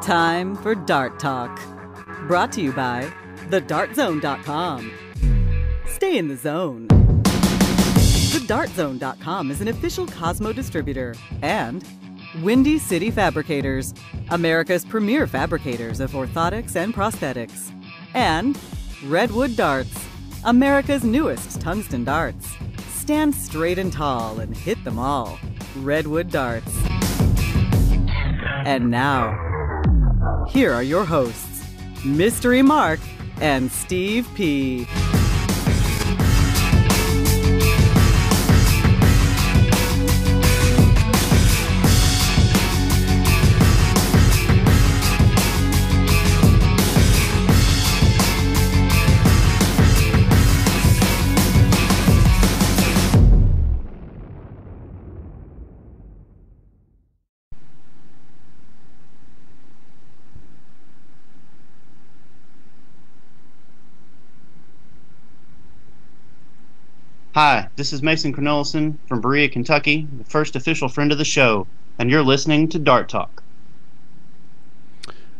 Time for Dart Talk. Brought to you by thedartzone.com. Stay in the zone. Thedartzone.com is an official Cosmo distributor and Windy City Fabricators, America's premier fabricators of orthotics and prosthetics. And Redwood Darts, America's newest tungsten darts. Stand straight and tall and hit them all. Redwood Darts. And now, here are your hosts, Mystery Mark and Steve P. Hi, this is Mason Cornelison from Berea, Kentucky, the first official friend of the show, and you're listening to Dart Talk.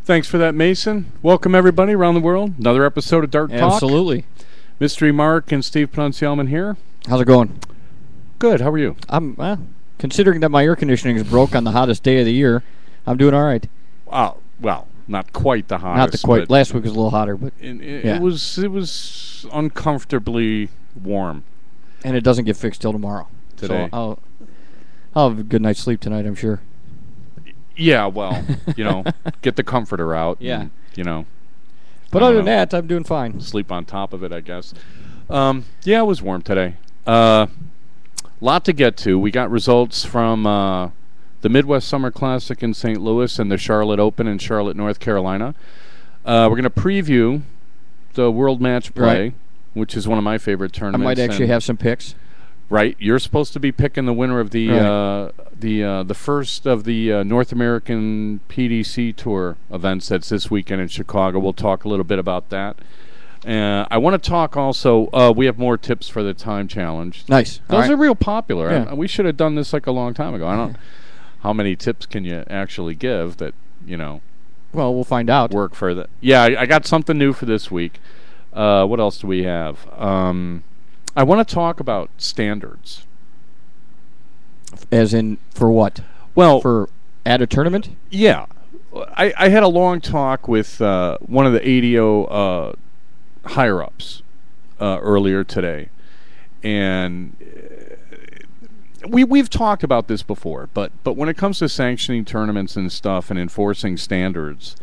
Thanks for that, Mason. Welcome, everybody around the world. Another episode of Dart Talk. Absolutely. Mystery Mark and Steve Proncialman here. How's it going? Good. How are you? I'm considering that my air conditioning is broke on the hottest day of the year. I'm doing all right. Well, not quite the hottest. Not the quite. Last week was a little hotter, but it was uncomfortably warm. And it doesn't get fixed till tomorrow. Today. So I'll have a good night's sleep tonight, I'm sure. Yeah, well, get the comforter out. Yeah. And, But other than that, I'm doing fine. Sleep on top of it, I guess. Yeah, it was warm today. Lot to get to. We got results from the Midwest Summer Classic in St. Louis and the Charlotte Open in Charlotte, North Carolina. We're going to preview the World Match Play. Right. Which is one of my favorite tournaments. I might actually have some picks. Right, you're supposed to be picking the winner of the first of the North American PDC Tour events that's this weekend in Chicago. We'll talk a little bit about that. I want to talk also. We have more tips for the time challenge. Nice. Those are real popular. Yeah. We should have done this like a long time ago. I don't. How many tips can you actually give that Well, we'll find out. Work for that. Yeah, I got something new for this week. What else do we have? I want to talk about standards. As in, for what? Well, at a tournament? Yeah. I had a long talk with one of the ADO higher-ups earlier today. And we've talked about this before, but when it comes to sanctioning tournaments and stuff and enforcing standards,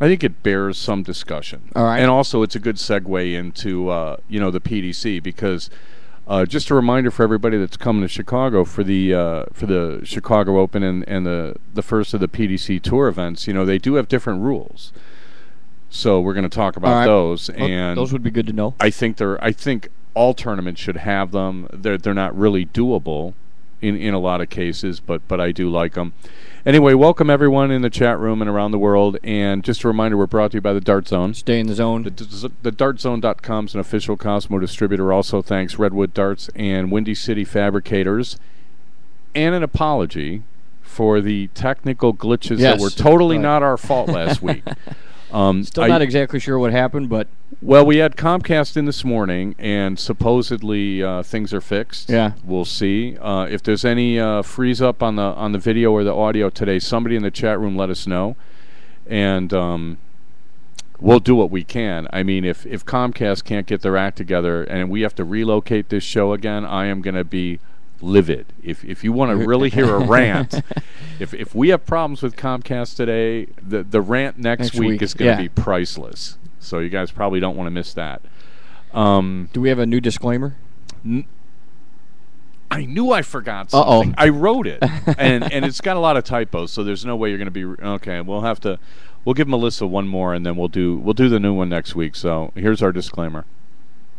I think it bears some discussion. All right. And also it's a good segue into the PDC, because just a reminder for everybody that's coming to Chicago for the Chicago Open and the first of the PDC Tour events, they do have different rules. So we're going to talk about those, and those would be good to know. I think all tournaments should have them. They're not really doable in a lot of cases, but I do like them. Anyway, welcome everyone in the chat room and around the world. And just a reminder, we're brought to you by the Dart Zone. Stay in the zone. The DartZone.com is an official Cosmo distributor. Also, thanks Redwood Darts and Windy City Fabricators. And an apology for the technical glitches that were totally not our fault last week. Still not exactly sure what happened, but... Well, we had Comcast in this morning, and supposedly things are fixed. Yeah. We'll see. If there's any freeze-up on the video or the audio today, somebody in the chat room let us know. And we'll do what we can. I mean, if Comcast can't get their act together and we have to relocate this show again, I am going to be livid. If you want to really hear a rant, if we have problems with Comcast today, the rant next week is going to be priceless. So you guys probably don't want to miss that. Do we have a new disclaimer? I knew I forgot something. I wrote it, and it's got a lot of typos, so there's no way you're going to be okay. We'll give Melissa one more, and then we'll do the new one next week. So here's our disclaimer.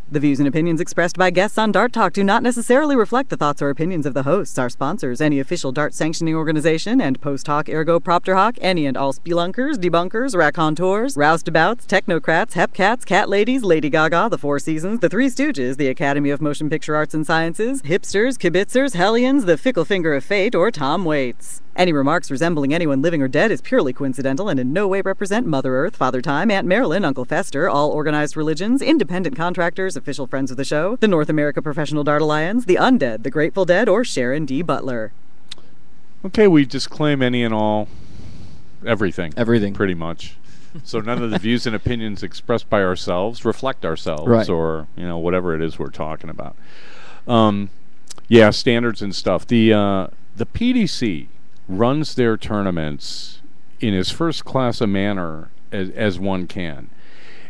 The views and opinions expressed by guests on Dart Talk do not necessarily reflect the thoughts or opinions of the hosts, our sponsors, any official Dart sanctioning organization, and post hoc ergo propter hoc, any and all spelunkers, debunkers, raconteurs, roustabouts, technocrats, hepcats, cat ladies, Lady Gaga, the Four Seasons, the Three Stooges, the Academy of Motion Picture Arts and Sciences, hipsters, kibitzers, hellions, the fickle finger of fate, or Tom Waits. Any remarks resembling anyone living or dead is purely coincidental and in no way represent Mother Earth, Father Time, Aunt Marilyn, Uncle Fester, all organized religions, independent contractors, official friends of the show, the North America Professional Dart Alliance, the Undead, the Grateful Dead, or Sharon D. Butler. Okay, we disclaim any and all everything. Everything. Pretty much. So none of the views and opinions expressed by ourselves reflect ourselves, right, or whatever it is we're talking about. Yeah, standards and stuff. The PDC runs their tournaments in as first class a manner as one can.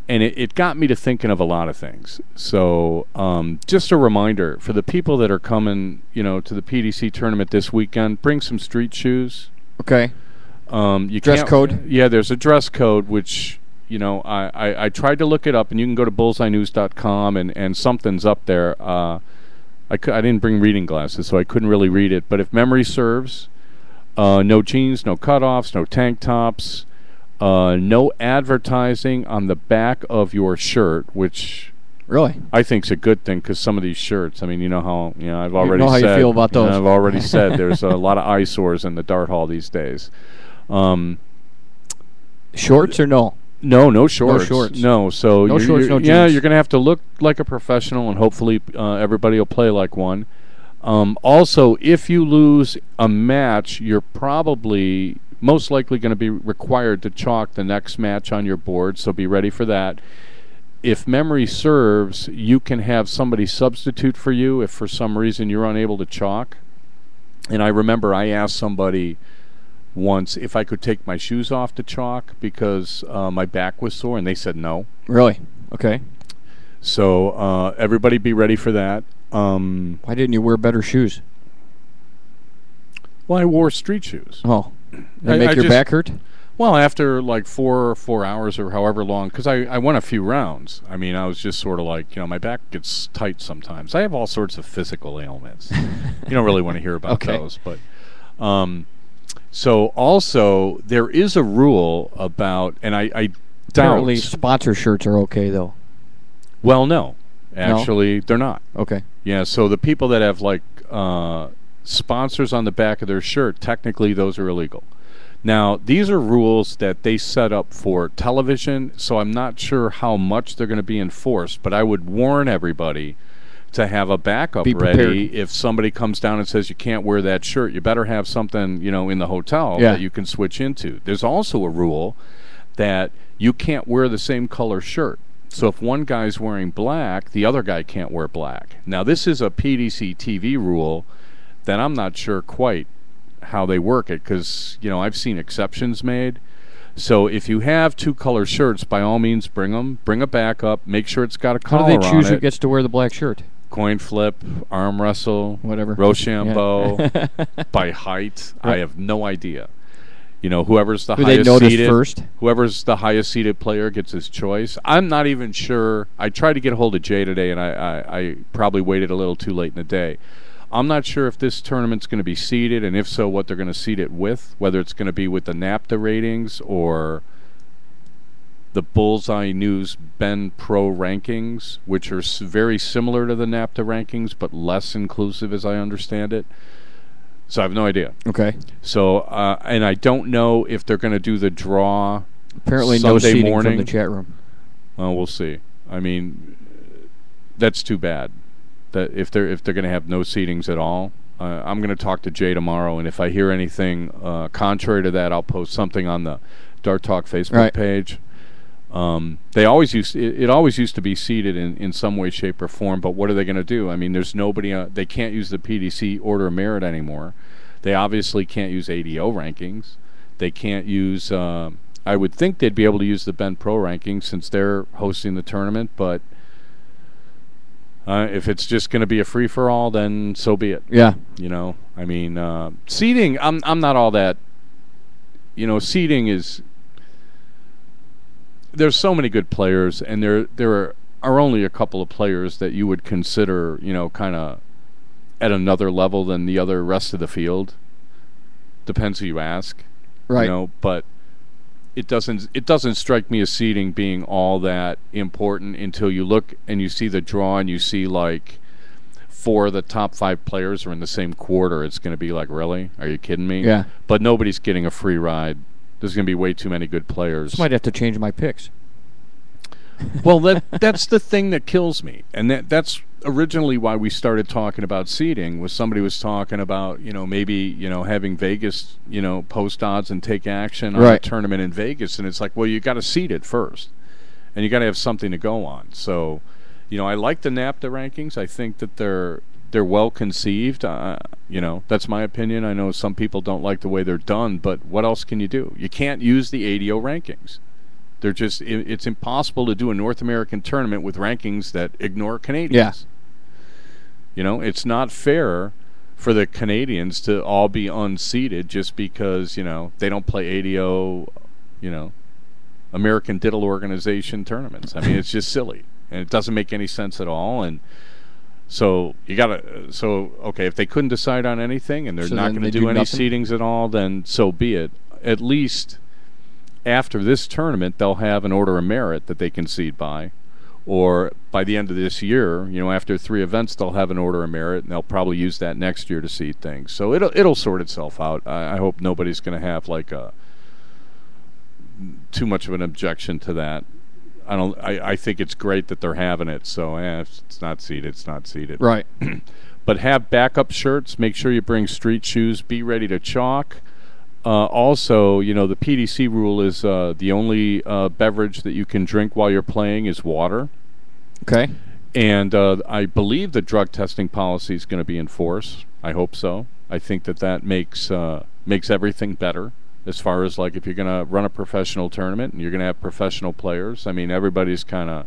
And it got me to thinking of a lot of things. So just a reminder, for the people that are coming, to the PDC tournament this weekend, bring some street shoes. Okay. You dress code? Yeah, there's a dress code, which, I tried to look it up, and you can go to bullseyenews.com, and something's up there. I didn't bring reading glasses, so I couldn't really read it. But if memory serves, no jeans, no cutoffs, no tank tops, no advertising on the back of your shirt, which really I think's a good thing, because some of these shirts, I mean, I've already how said, you feel about those. I've already said there's a lot of eyesores in the dart hall these days. Shorts or no? No shorts. No shorts. No, so no shorts, no jeans. Yeah, you're going to have to look like a professional, and hopefully everybody will play like one. Also, if you lose a match, you're probably most likely going to be required to chalk the next match on your board, so be ready for that. If memory serves, you can have somebody substitute for you if for some reason you're unable to chalk. And I remember I asked somebody once if I could take my shoes off to chalk because my back was sore, and they said no. Really? Okay. So everybody be ready for that. Why didn't you wear better shoes? Well, I wore street shoes. Oh. They make your back hurt? Well, after like 4 hours or however long, because I won a few rounds. I mean, I was just sort of like, my back gets tight sometimes. I have all sorts of physical ailments. You don't really want to hear about those. But so also, there is a rule about, and I doubt. Apparently sponsor shirts are okay, though. Well, no. Actually, they're not. Okay. Yeah, so the people that have like sponsors on the back of their shirt, technically those are illegal. Now, these are rules that they set up for television, so I'm not sure how much they're going to be enforced, but I would warn everybody to have a backup ready if somebody comes down and says you can't wear that shirt. You better have something, in the hotel that you can switch into. There's also a rule that you can't wear the same color shirt. So if one guy's wearing black, the other guy can't wear black. Now, this is a PDC TV rule that I'm not sure quite how they work it, because, I've seen exceptions made. So if you have 2 color shirts, by all means bring them. Bring a backup. Make sure it's got a collar on it. How do they choose who gets to wear the black shirt? Coin flip, arm wrestle, whatever. Rochambeau, by height. Right. I have no idea. Whoever's the Who highest they notice seeded, first? Whoever's the highest seeded player gets his choice. I'm not even sure. I tried to get a hold of Jay today, and I probably waited a little too late in the day. I'm not sure if this tournament's going to be seeded, and if so, what they're going to seed it with, whether it's going to be with the NAPTA ratings or the Bullseye News Ben Pro rankings, which are very similar to the NAPTA rankings, but less inclusive, as I understand it. So I have no idea. Okay. So, and I don't know if they're going to do the draw apparently Sunday no seating morning. From the chat room. We'll see. I mean, that's too bad. That if they're going to have no seatings at all. I'm going to talk to Jay tomorrow, and if I hear anything contrary to that, I'll post something on the Dart Talk Facebook page. It always used to be seated in some way, shape, or form, but what are they going to do? I mean, there's nobody. They can't use the PDC Order of Merit anymore. They obviously can't use ADO rankings. They can't use. I would think they'd be able to use the Ben Pro rankings since they're hosting the tournament, but if it's just going to be a free for all, then so be it. Yeah. I mean, seating. I'm not all that. Seating is. There's so many good players, and there are only a couple of players that you would consider, kind of at another level than the other rest of the field. Depends who you ask, right? But it doesn't strike me as seeding being all that important until you look and you see the draw and you see like 4 of the top 5 players are in the same quarter, it's going to be like, really? Are you kidding me? Yeah. But nobody's getting a free ride. There's going to be way too many good players. Just might have to change my picks. Well, that's the thing that kills me, and that's originally why we started talking about seeding. Was somebody was talking about maybe having Vegas post odds and take action on a tournament in Vegas, and it's like, well, you got to seed it first, and you got to have something to go on. So, I like the NAPTA rankings. I think that they're well conceived. That's my opinion. I know some people don't like the way they're done, but what else can you do? You can't use the ADO rankings. They're just, it's impossible to do a North American tournament with rankings that ignore Canadians. Yeah. It's not fair for the Canadians to all be unseeded just because, they don't play ADO, American Diddle Organization tournaments. I mean, it's just silly. And it doesn't make any sense at all. And so okay, if they couldn't decide on anything and they're not going to do any seedings at all, then so be it. At least after this tournament, they'll have an order of merit that they can seed by, or by the end of this year, after 3 events, they'll have an order of merit, and they'll probably use that next year to seed things. So it'll sort itself out. I hope nobody's going to have too much of an objection to that. I think it's great that they're having it. So if it's not seeded, it's not seeded. Right. But have backup shirts. Make sure you bring street shoes. Be ready to chalk. Also, the PDC rule is the only beverage that you can drink while you're playing is water. Okay. And I believe the drug testing policy is going to be in force. I hope so. I think that makes everything better as far as if you're going to run a professional tournament and you're going to have professional players. I mean, everybody's kind of.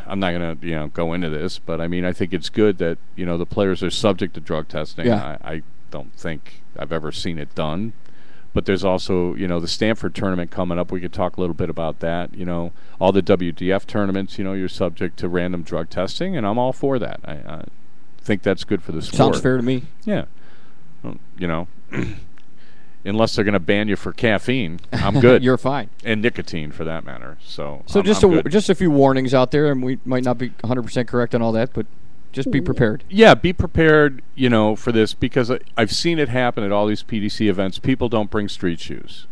I'm not going to go into this, but I mean, I think it's good that the players are subject to drug testing. Yeah. I don't think I've ever seen it done. But there's also, the Stanford tournament coming up. We could talk a little bit about that. All the WDF tournaments, you're subject to random drug testing, and I'm all for that. I think that's good for the sport. Sounds fair to me. Yeah. Unless they're going to ban you for caffeine, I'm good. You're fine. And nicotine, for that matter. So just a few warnings out there, and we might not be 100% correct on all that, but just be prepared. Yeah, be prepared, for this, because I've seen it happen at all these PDC events. People don't bring street shoes.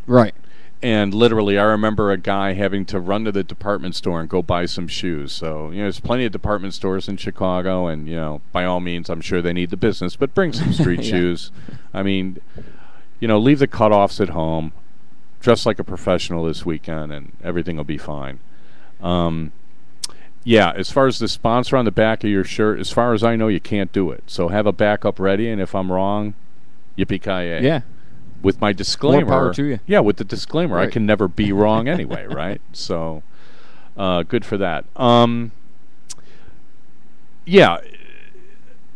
Right. And literally, I remember a guy having to run to the department store and go buy some shoes. So, there's plenty of department stores in Chicago, and, by all means, I'm sure they need the business, but bring some street shoes. I mean, leave the cutoffs at home. Dress like a professional this weekend, and everything will be fine. Yeah, as far as the sponsor on the back of your shirt, as far as I know, you can't do it. So have a backup ready, and if I'm wrong, yippee-ki-yay. Yeah. With my disclaimer. More power to you. Yeah, with the disclaimer. Right. I can never be wrong anyway, right? So, good for that. Yeah,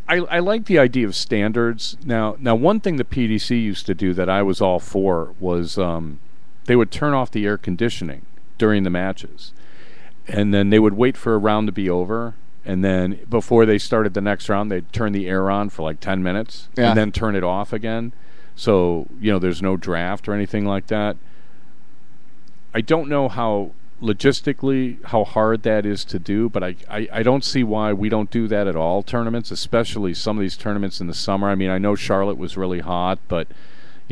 I like the idea of standards. Now, one thing the PDC used to do that I was all for was they would turn off the air conditioning during the matches. And then they would wait for a round to be over, and then before they started the next round, they'd turn the air on for 10 minutes, and then turn it off again. So, there's no draft or anything like that. I don't know how hard that is to do, but I don't see why we don't do that at all tournaments, especially some of these tournaments in the summer. I mean, I know Charlotte was really hot, but,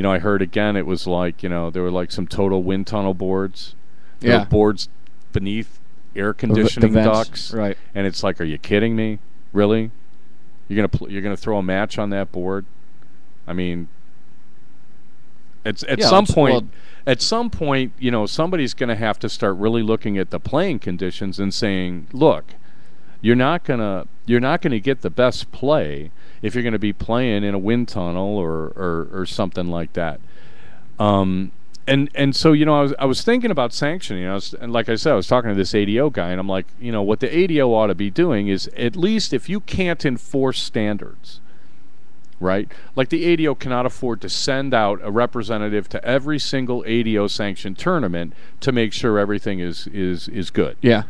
I heard again it was there were some total wind tunnel boards. There were boards beneath air conditioning ducts, right? And it's are you kidding me? Really? You're gonna throw a match on that board? I mean, at some point, somebody's gonna have to start really looking at the playing conditions and saying, look, you're not gonna get the best play if you're gonna be playing in a wind tunnel or something like that. And so, I was thinking about sanctioning, and like I said, I was talking to this ADO guy, and I'm like, what the ADO ought to be doing is, at least if you can't enforce standards, right? Like the ADO cannot afford to send out a representative to every single ADO sanctioned tournament to make sure everything is good. Yeah.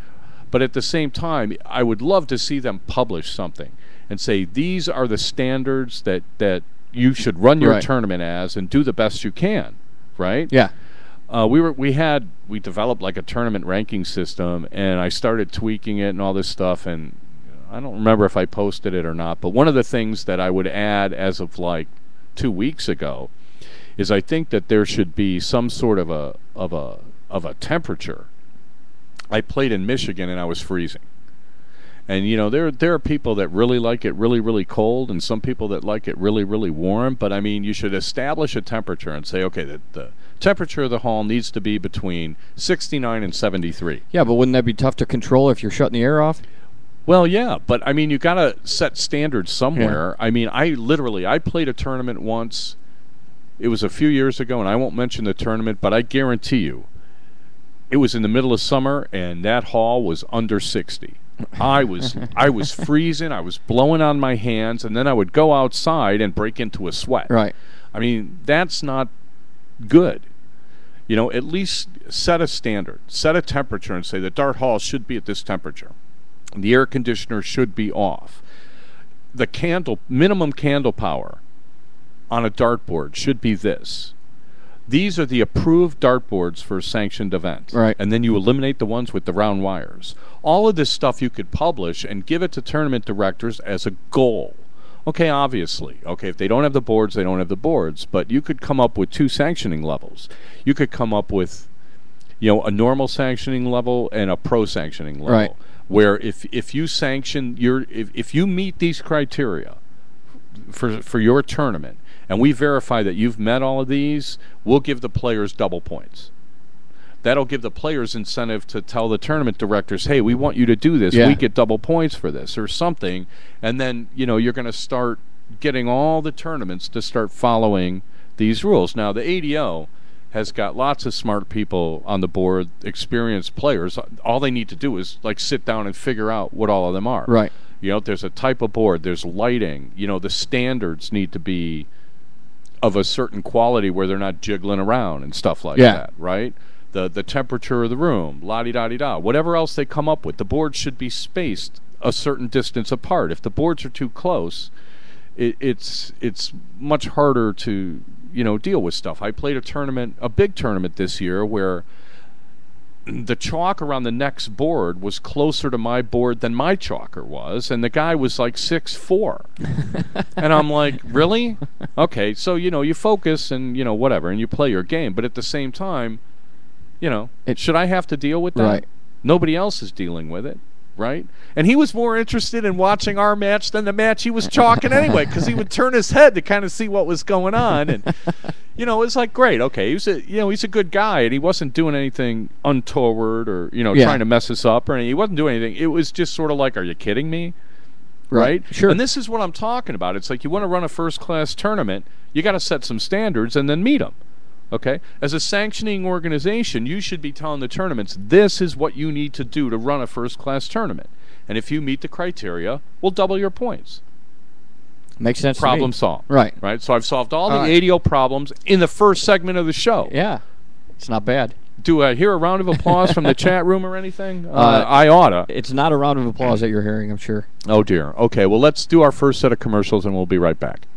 But at the same time, I would love to see them publish something and say, these are the standards that you should run your tournament as, and do the best you can. Right? Yeah. We developed a tournament ranking system, and I started tweaking it and all this stuff, and I don't remember if I posted it or not, but one of the things that I would add as of like 2 weeks ago is I think that there should be some sort of a temperature. I played in Michigan and I was freezing. And, you know, there are people that really like it really, really cold, and some people that like it really, really warm. But, I mean, you should establish a temperature and say, okay, the temperature of the hall needs to be between 69 and 73. Yeah, but wouldn't that be tough to control if you're shutting the air off? Well, yeah, but, I mean, you got to set standards somewhere. Yeah. I mean, I played a tournament once. It was a few years ago, and I won't mention the tournament, but I guarantee you it was in the middle of summer, and that hall was under 60. I was freezing. I was blowing on my hands, and then I would go outside and break into a sweat. Right. I mean, that's not good. You know, at least set a standard, set a temperature, and say the dart hall should be at this temperature. The air conditioner should be off. The minimum candle power on a dartboard should be this. These are the approved dartboards for a sanctioned event. Right. And then you eliminate the ones with the round wires. All of this stuff you could publish and give it to tournament directors as a goal. Okay, obviously. Okay, if they don't have the boards, they don't have the boards. But you could come up with 2 sanctioning levels. You could come up with, you know, a normal sanctioning level and a pro sanctioning level. Right. Where if you sanction if you meet these criteria for your tournament, and we verify that you've met all of these, we'll give the players double points. That'll give the players incentive to tell the tournament directors, hey, we want you to do this. Yeah. We get double points for this or something. And then, you know, you're going to start getting all the tournaments to start following these rules. Now, the ADO has got lots of smart people on the board, experienced players. All they need to do is, like, sit down and figure out what all of them are. Right. You know, there's a type of board, there's lighting. You know, the standards need to be of a certain quality where they're not jiggling around and stuff like that, right? The temperature of the room, la-di-da-di-da, whatever else they come up with. The boards should be spaced a certain distance apart. If the boards are too close, it's much harder to, you know, deal with stuff. I played a big tournament this year where the chalk around the next board was closer to my board than my chalker was, and the guy was like 6'4". And I'm like, really? Okay, so, you know, you focus and, you know, whatever, and you play your game. But at the same time, you know, should I have to deal with that? Right. Nobody else is dealing with it, right? And he was more interested in watching our match than the match he was chalking anyway, because he would turn his head to kind of see what was going on. And, you know, it's like, great, okay, he's a good guy, and he wasn't doing anything untoward or, you know, trying to mess us up or anything. He wasn't doing anything. It was just sort of like, are you kidding me? Right? Sure. And this is what I'm talking about. It's like you want to run a first-class tournament, you got to set some standards and then meet them. Okay? As a sanctioning organization, you should be telling the tournaments, this is what you need to do to run a first-class tournament. And if you meet the criteria, we'll double your points. Makes sense. Problem solved. Right. Right? So I've solved all the ADO problems in the first segment of the show. Yeah. It's not bad. Do I hear a round of applause from the chat room or anything? I oughta. It's not a round of applause that you're hearing, I'm sure. Oh, dear. Okay, well, let's do our first set of commercials, and we'll be right back.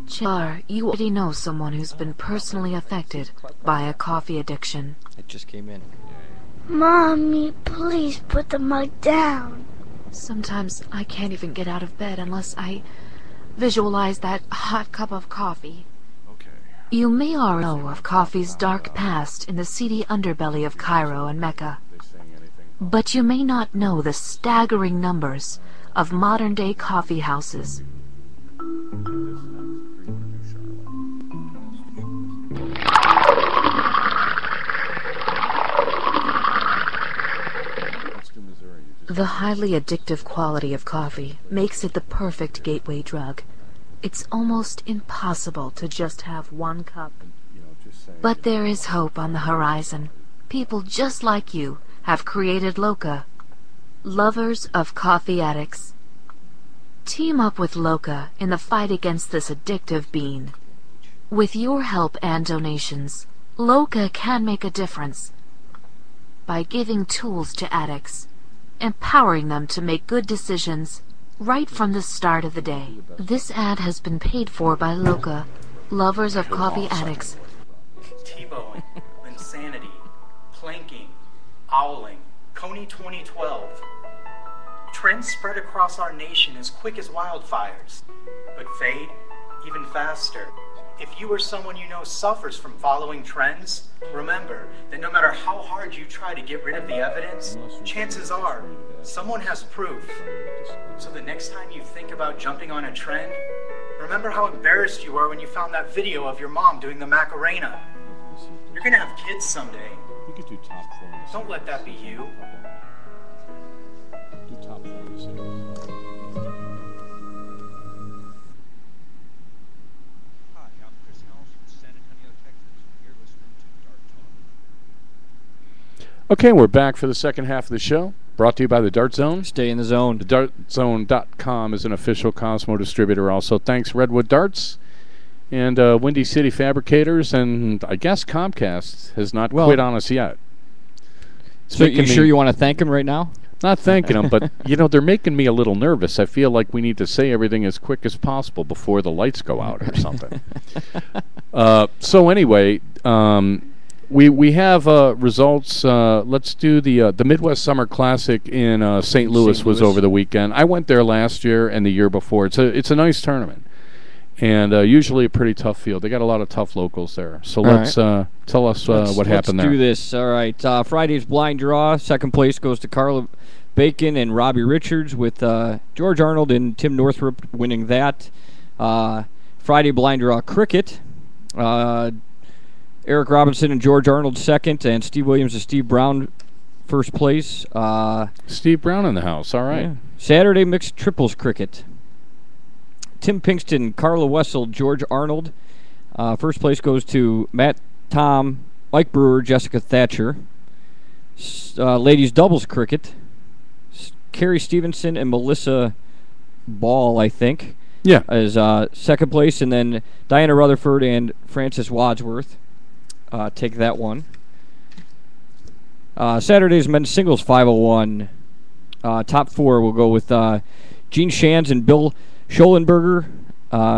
Char, you already know someone who's been personally affected by a coffee addiction. It just came in. Mommy, please put the mug down. Sometimes I can't even get out of bed unless I visualize that hot cup of coffee. Okay. You may already know of coffee's dark past in the seedy underbelly of Cairo and Mecca. But you may not know the staggering numbers of modern-day coffee houses. The highly addictive quality of coffee makes it the perfect gateway drug. It's almost impossible to just have one cup. But there is hope on the horizon. People just like you have created Loca, lovers of coffee addicts. Team up with Loca in the fight against this addictive bean. With your help and donations, Loca can make a difference by giving tools to addicts, empowering them to make good decisions right from the start of the day. This ad has been paid for by Loca, lovers of coffee addicts. T-bowing, insanity, planking, howling. Coney 2012. Trends spread across our nation as quick as wildfires, but fade even faster. If you or someone you know suffers from following trends, remember that no matter how hard you try to get rid of the evidence, chances are someone has proof. So the next time you think about jumping on a trend, remember how embarrassed you were when you found that video of your mom doing the Macarena. You're gonna have kids someday. We could do top 4. Don't let that be you. Do top 4 in the series. Hi, I'm Chris Helms from San Antonio, Texas. You're listening to Dart Talk. Okay, we're back for the second half of the show. Brought to you by the Dart Zone. Stay in the zone. TheDartZone.com is an official Cosmo distributor also. Thanks, Redwood Darts and Windy City Fabricators, and I guess Comcast has not quit on us yet. So you sure you want to thank them right now? Not thanking them, but, they're making me a little nervous. I feel like we need to say everything as quick as possible before the lights go out or something. So anyway, we have results. Let's do the Midwest Summer Classic in St. Louis was over the weekend. I went there last year and the year before. It's a nice tournament, and usually a pretty tough field. They got a lot of tough locals there. So let's tell us what happened there. Let's do this. All right. Friday's blind draw. Second place goes to Carla Bacon and Robbie Richards, with George Arnold and Tim Northrup winning that. Friday blind draw cricket. Eric Robinson and George Arnold second, and Steve Williams and Steve Brown first place. Steve Brown in the house. All right. Yeah. Saturday mixed triples cricket. Tim Pinkston, Carla Wessel, George Arnold. First place goes to Matt Tom, Mike Brewer, Jessica Thatcher. Ladies doubles cricket. Carrie Stevenson and Melissa Ball, I think. Yeah. Is second place, and then Diana Rutherford and Frances Wadsworth take that one. Saturday's men's singles 501. Top 4 will go with Gene Shands and Bill Schollenberger.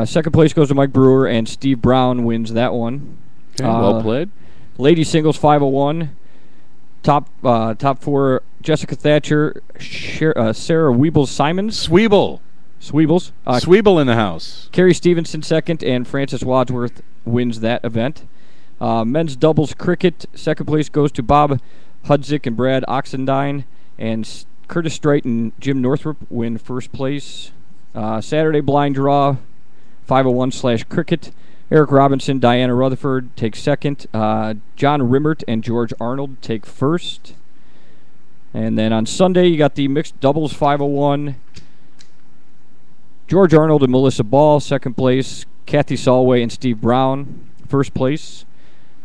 Second place goes to Mike Brewer, and Steve Brown wins that one. Okay, well played. Ladies singles 501. Top 4, Jessica Thatcher, Sarah Weebles-Simons. Sweeble in the house. Carrie Stevenson second, and Frances Wadsworth wins that event. Men's doubles cricket, second place goes to Bob Hudzik and Brad Oxendine, and Curtis Straight and Jim Northrup win first place. Saturday blind draw 501/cricket. Eric Robinson, Diana Rutherford take second. John Rimmert and George Arnold take first. And then on Sunday, you got the mixed doubles 501. George Arnold and Melissa Ball, second place. Kathy Solway and Steve Brown, first place.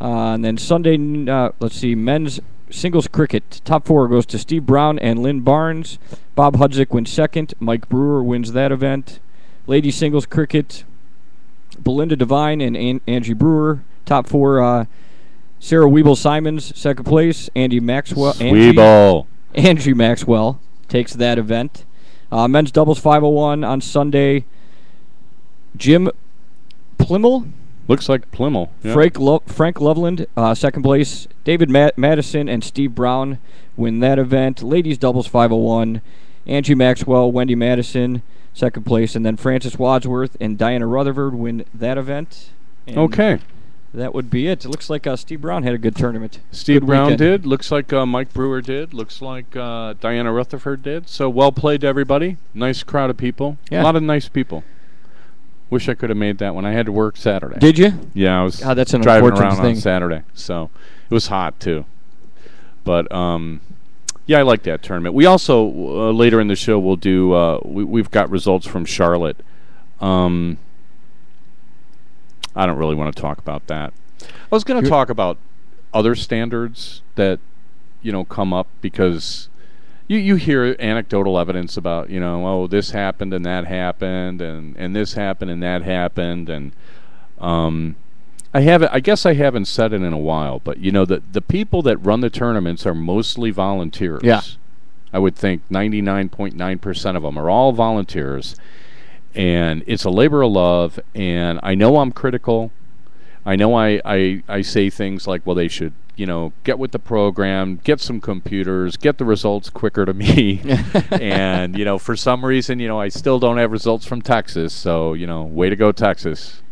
And then Sunday, men's singles cricket. Top 4 goes to Steve Brown and Lynn Barnes. Bob Hudzik wins second. Mike Brewer wins that event. Ladies singles cricket, Belinda Devine and Angie Brewer. Top 4, Sarah Weeble-Simons, second place. Angie Maxwell takes that event. Men's doubles 501 on Sunday. Jim Plimmel. Looks like Plimmel. Yeah. Frank Loveland, second place. David Madison and Steve Brown win that event. Ladies doubles 501. Angie Maxwell, Wendy Madison, second place. And then Frances Wadsworth and Diana Rutherford win that event. And okay. That would be it. It looks like Steve Brown had a good tournament. Steve Brown did. Looks like Mike Brewer did. Looks like Diana Rutherford did. So well played to everybody. Nice crowd of people. Yeah. A lot of nice people. Wish I could have made that one. I had to work Saturday. Did you? Yeah, I was that's an driving unfortunate around thing. on Saturday. So it was hot, too. But, yeah, I like that tournament. We also, later in the show, we'll do, we've got results from Charlotte. I don't really want to talk about that. I was going to talk about other standards that, come up because you hear anecdotal evidence about, this happened and that happened and this happened and that happened. And I guess I haven't said it in a while, but, the people that run the tournaments are mostly volunteers. Yeah. I would think 99.9% of them are all volunteers. And it's a labor of love, and I know I'm critical, I know I say things like, well, they should, get with the program, get some computers, get the results quicker to me. And, for some reason, I still don't have results from Texas. So, way to go, Texas.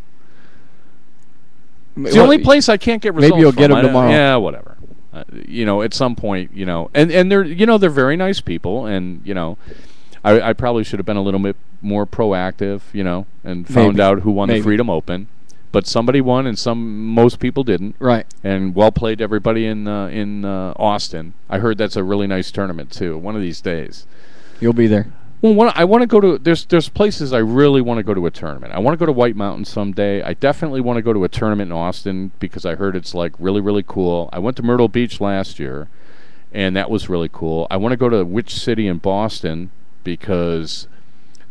It's the only place I can't get results from. Maybe you'll get them tomorrow. Yeah, whatever. At some point, and they're very nice people, and, I probably should have been a little bit more proactive, and found out who won the Freedom Open. But somebody won, and most people didn't. Right. And well played to everybody in Austin. I heard that's a really nice tournament too. One of these days, you'll be there. Well, I want to go to. There's places I really want to go to a tournament. I want to go to White Mountain someday. I definitely want to go to a tournament in Austin because I heard it's like really, really cool. I went to Myrtle Beach last year, and that was really cool. I want to go to Witch City in Boston because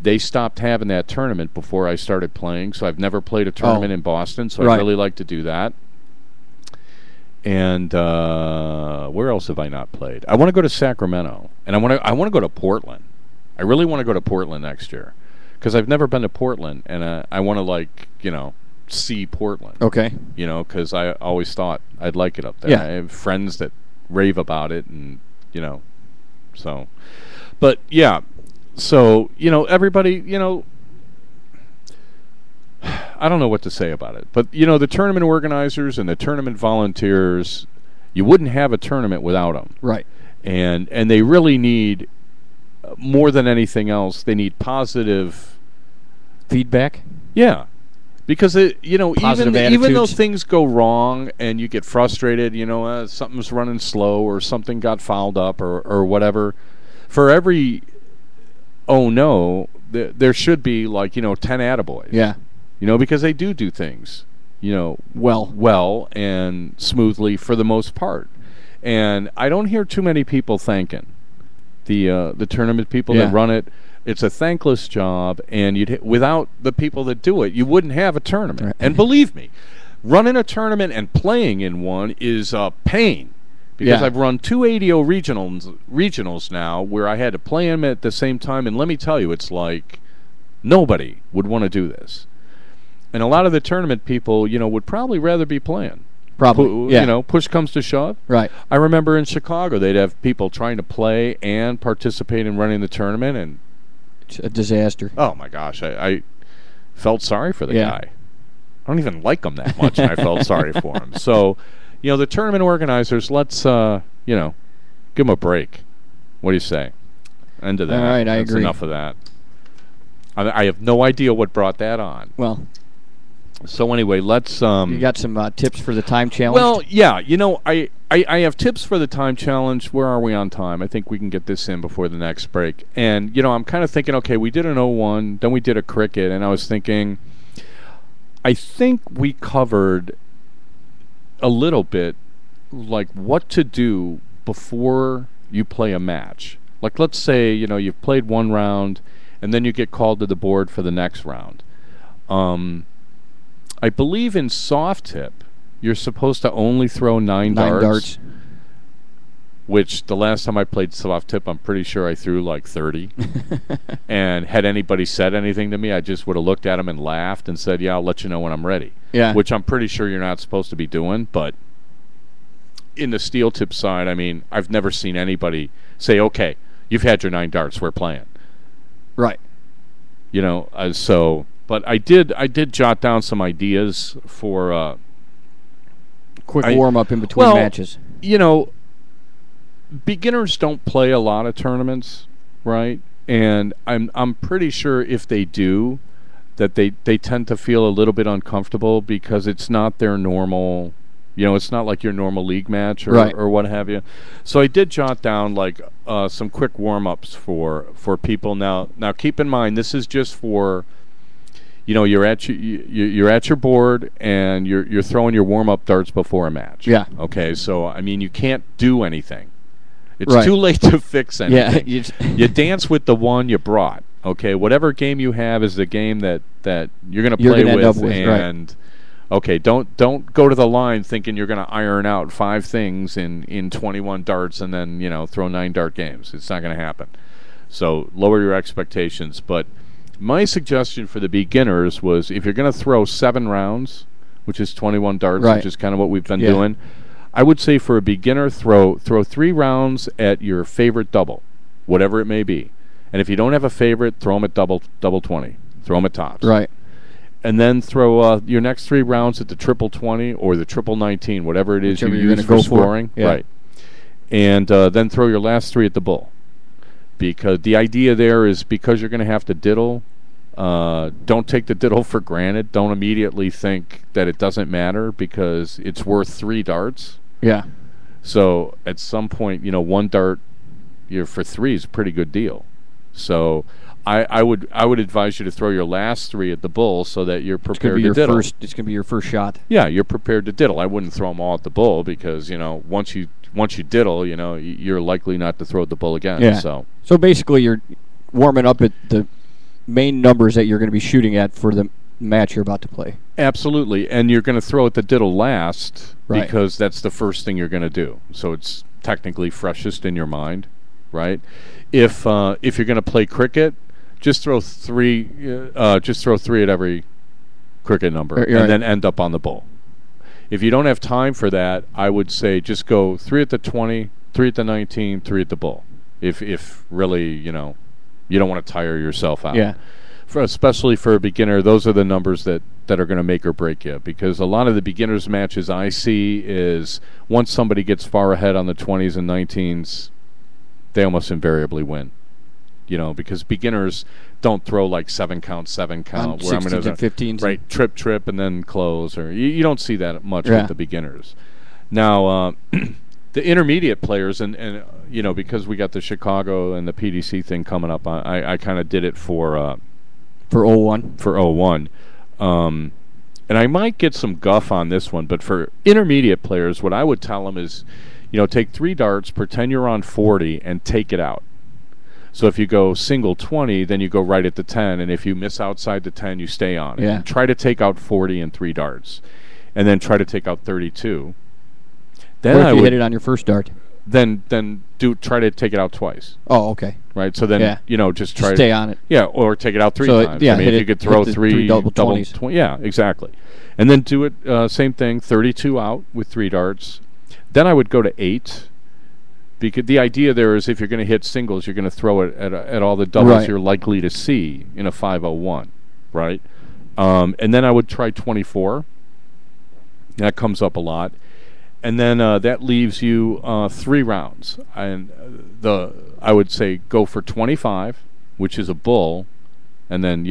they stopped having that tournament before I started playing, so I've never played a tournament in Boston, so I'd really like to do that. And where else have I not played? I want to go to Sacramento, and I want to go to Portland. I really want to go to Portland next year because I've never been to Portland, and I want to see Portland. Okay. Because I always thought I'd like it up there. Yeah. I have friends that rave about it, and so. But yeah. So, everybody, I don't know what to say about it. But, the tournament organizers and the tournament volunteers, you wouldn't have a tournament without them. Right. And they really need, more than anything else, they need positive feedback. Yeah. Because, even though things go wrong and you get frustrated, something's running slow or something got fouled up or whatever, for every... oh no, there should be 10 attaboys. Yeah. Because they do things, well and smoothly for the most part. And I don't hear too many people thanking the tournament people that run it. It's a thankless job, and without the people that do it, you wouldn't have a tournament. Right. And believe me, running a tournament and playing in one is a pain. Because I've run 2 ADO regionals now where I had to play them at the same time, and let me tell you, it's like nobody would want to do this. And a lot of the tournament people, would probably rather be playing. Probably, push comes to shove. Right. I remember in Chicago, they'd have people trying to play and participate in running the tournament, and it's a disaster. Oh my gosh, I felt sorry for the guy. I don't even like him that much, and I felt sorry for him. So. The tournament organizers, let's, give them a break. What do you say? End of that. All right, I That's agree. Enough of that. I have no idea what brought that on. Well. So anyway, let's... you got some tips for the time challenge? Well, yeah. I have tips for the time challenge. Where are we on time? I think we can get this in before the next break. And, I'm kind of thinking, okay, we did an 01, then we did a cricket, and I was thinking, I think we covered... a little bit like what to do before you play a match. Like let's say, you've played one round and then you get called to the board for the next round. I believe in soft tip you're supposed to only throw 9 darts. Which the last time I played soft tip, I'm pretty sure I threw like 30. And had anybody said anything to me, I just would have looked at them and laughed and said, yeah, I'll let you know when I'm ready. Yeah. Which I'm pretty sure you're not supposed to be doing. But in the steel tip side, I mean, I've never seen anybody say, okay, you've had your 9 darts, we're playing. Right. But I did jot down some ideas for quick warm-up in between matches. Beginners don't play a lot of tournaments, right? And I'm pretty sure if they do, that they tend to feel a little bit uncomfortable because it's not their normal, it's not like your normal league match or what have you. So I did jot down some quick warm-ups for people. Now keep in mind, this is just for, you're at your board and you're throwing your warm-up darts before a match. Yeah. Okay. So I mean, you can't do anything. It's too late to fix anything. Yeah, you dance with the one you brought. Okay, whatever game you have is the game that you're going to play with. And okay, don't go to the line thinking you're going to iron out 5 things in 21 darts and then throw 9 dart games. It's not going to happen. So lower your expectations. But my suggestion for the beginners was if you're going to throw 7 rounds, which is 21 darts, Right. which is kind of what we've been Yeah. doing. I would say for a beginner, throw 3 rounds at your favorite double, whatever it may be. And if you don't have a favorite, throw them at double 20. Throw them at tops. Right. And then throw your next 3 rounds at the triple 20 or the triple 19, whatever it is Whichever you you're use gonna for go for. scoring. Yeah. Right. And then throw your last 3 at the bull. Because the idea there is because you're going to have to diddle, don't take the diddle for granted. Don't immediately think that it doesn't matter because it's worth 3 darts. Yeah. So at some point, 1 dart for 3 is a pretty good deal. So I would advise you to throw your last 3 at the bull so that you're prepared to diddle. It's going to be your first shot. Yeah, you're prepared to diddle. I wouldn't throw them all at the bull because once you diddle, you're likely not to throw at the bull again. Yeah. So basically, you're warming up at the main numbers that you're going to be shooting at for the match you're about to play. absolutely, and you're going to throw at the diddle last Right. because that's the first thing you're going to do. So it's technically freshest in your mind, right? If you're going to play cricket, just throw 3. Just throw 3 at every cricket number, Right. and then end up on the bull. If you don't have time for that, I would say just go 3 at the 20, 3 at the 19, 3 at the bull. If really, you don't want to tire yourself out. Yeah. Especially for a beginner, those are the numbers that are going to make or break you. Because a lot of the beginners matches I see is once somebody gets far ahead on the 20s and 19s, they almost invariably win. Because beginners don't throw like 7 count, On where I'm 16s going and 15s. right, trip, and then close. Or you don't see that much Yeah. with the beginners. Now, the intermediate players, and because we got the Chicago and the PDC thing coming up, I kind of did it for 01. for 01. And I might get some guff on this one, but for intermediate players, what I would tell them is, take 3 darts, pretend you're on 40, and take it out. So if you go single 20, then you go right at the 10, and if you miss outside the 10, you stay on it. Yeah. And try to take out 40 in 3 darts, and then try to take out 32. Then What if I you would hit it on your first dart? then try to take it out twice, Oh, okay. right? So then Yeah. just try Stay to on it. yeah, or take it out 3 So, times. yeah, I mean, hit if you it- could throw hit the 3 3 double 20s. yeah, exactly. And then do it same thing, 32 out with 3 darts. Then I would go to 8. Because the idea there is if you're going to hit singles, you're going to throw it at all the doubles Right. you're likely to see in a 501, right? And then I would try 24. That comes up a lot. And then that leaves you 3 rounds. And I would say go for 25, which is a bull, and then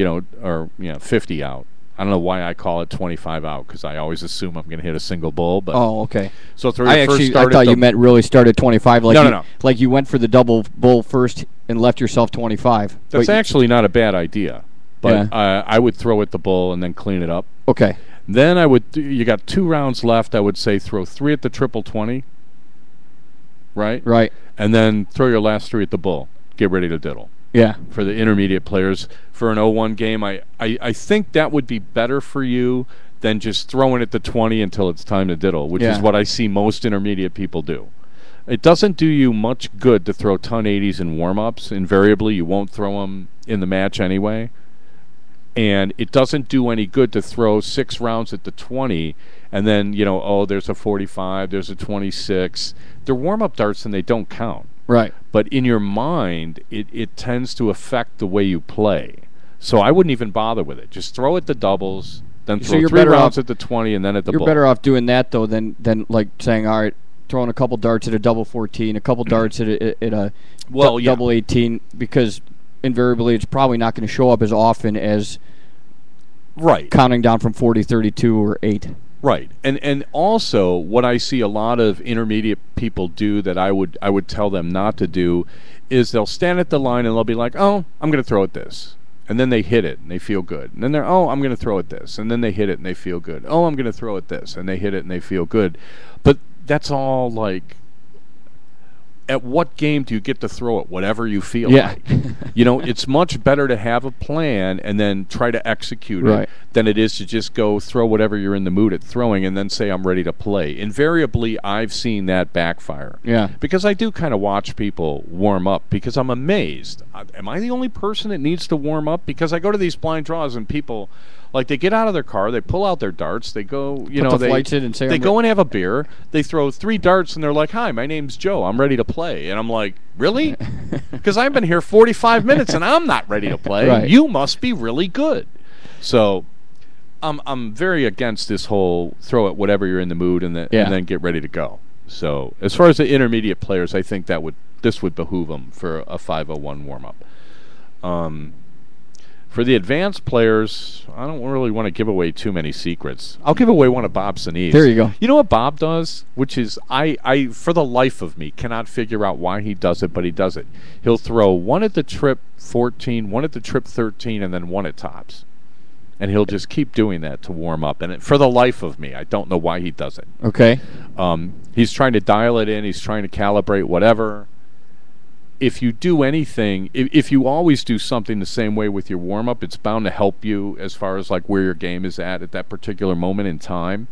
50 out. I don't know why I call it 25 out because I always assume I'm going to hit a single bull. But Oh, okay. so throw your first I start thought at you the meant really start at 25. Like No. Like you went for the double bull first and left yourself 25. That's But- actually not a bad idea, but Yeah. I would throw at the bull and then clean it up. Okay. Then I would. You got 2 rounds left. I would say throw 3 at the triple 20, right? Right. And then throw your last 3 at the bull. Get ready to diddle. Yeah. For the intermediate players, for an 01 game, I think that would be better for you than just throwing at the 20 until it's time to diddle, which is Yeah. what I see most intermediate people do. It doesn't do you much good to throw ton 80s in warm-ups. Invariably, you won't throw them in the match anyway. And it doesn't do any good to throw 6 rounds at the 20 and then, there's a 45, there's a 26. They're warm-up darts and they don't count. Right. But in your mind, it tends to affect the way you play. So I wouldn't even bother with it. Just throw at the doubles, then So throw you're 3 better rounds off- at the 20 and then at the You're bull. better off doing that though than like saying, all right, throwing a couple darts at a double 14, a couple darts at a Well, yeah. double 18, because invariably it's probably not going to show up as often as Right. counting down from 40, 32, or 8. Right, and also what I see a lot of intermediate people do that I would tell them not to do is they'll stand at the line and they'll be like, oh, I'm going to throw at this, and then they hit it and they feel good, and then they're I'm going to throw at this, and then they hit it and they feel good. Oh, I'm going to throw at this, and they hit it and they feel good, but that's all like. At what game do you get to throw it? Whatever you feel Yeah. like. It's much better to have a plan and then try to execute Right. it than it is to just go throw whatever you're in the mood at throwing and then say I'm ready to play. Invariably, I've seen that backfire. Yeah. Because I do kind of watch people warm up because I'm amazed. Am I the only person that needs to warm up? Because I go to these blind draws and people Like, they get out of their car, they pull out their darts, they go, Put the flights in and say, they I'm go and have a beer, they throw 3 darts, and they're like, "Hi, my name's Joe. I'm ready to play." And I'm like, "Really?" Because I've been here 45 minutes and I'm not ready to play. Right. You must be really good. So I'm very against this whole throw it whatever you're in the mood and then get ready to go. So as far as the intermediate players, I think this would behoove them for a 5:01 warm up. For the advanced players, I don't really want to give away too many secrets. I'll give away one of Bob's Sinise. There you go. You know what Bob does? Which is, I for the life of me, cannot figure out why he does it, but he does it. He'll throw one at the trip 14, one at the trip 13, and then one at tops. And he'll just keep doing that to warm up. And for the life of me, I don't know why he does it. Okay. He's trying to dial it in. He's trying to calibrate whatever. If you do anything, if you always do something the same way with your warm-up, it's bound to help you as far as like where your game is at that particular moment in time.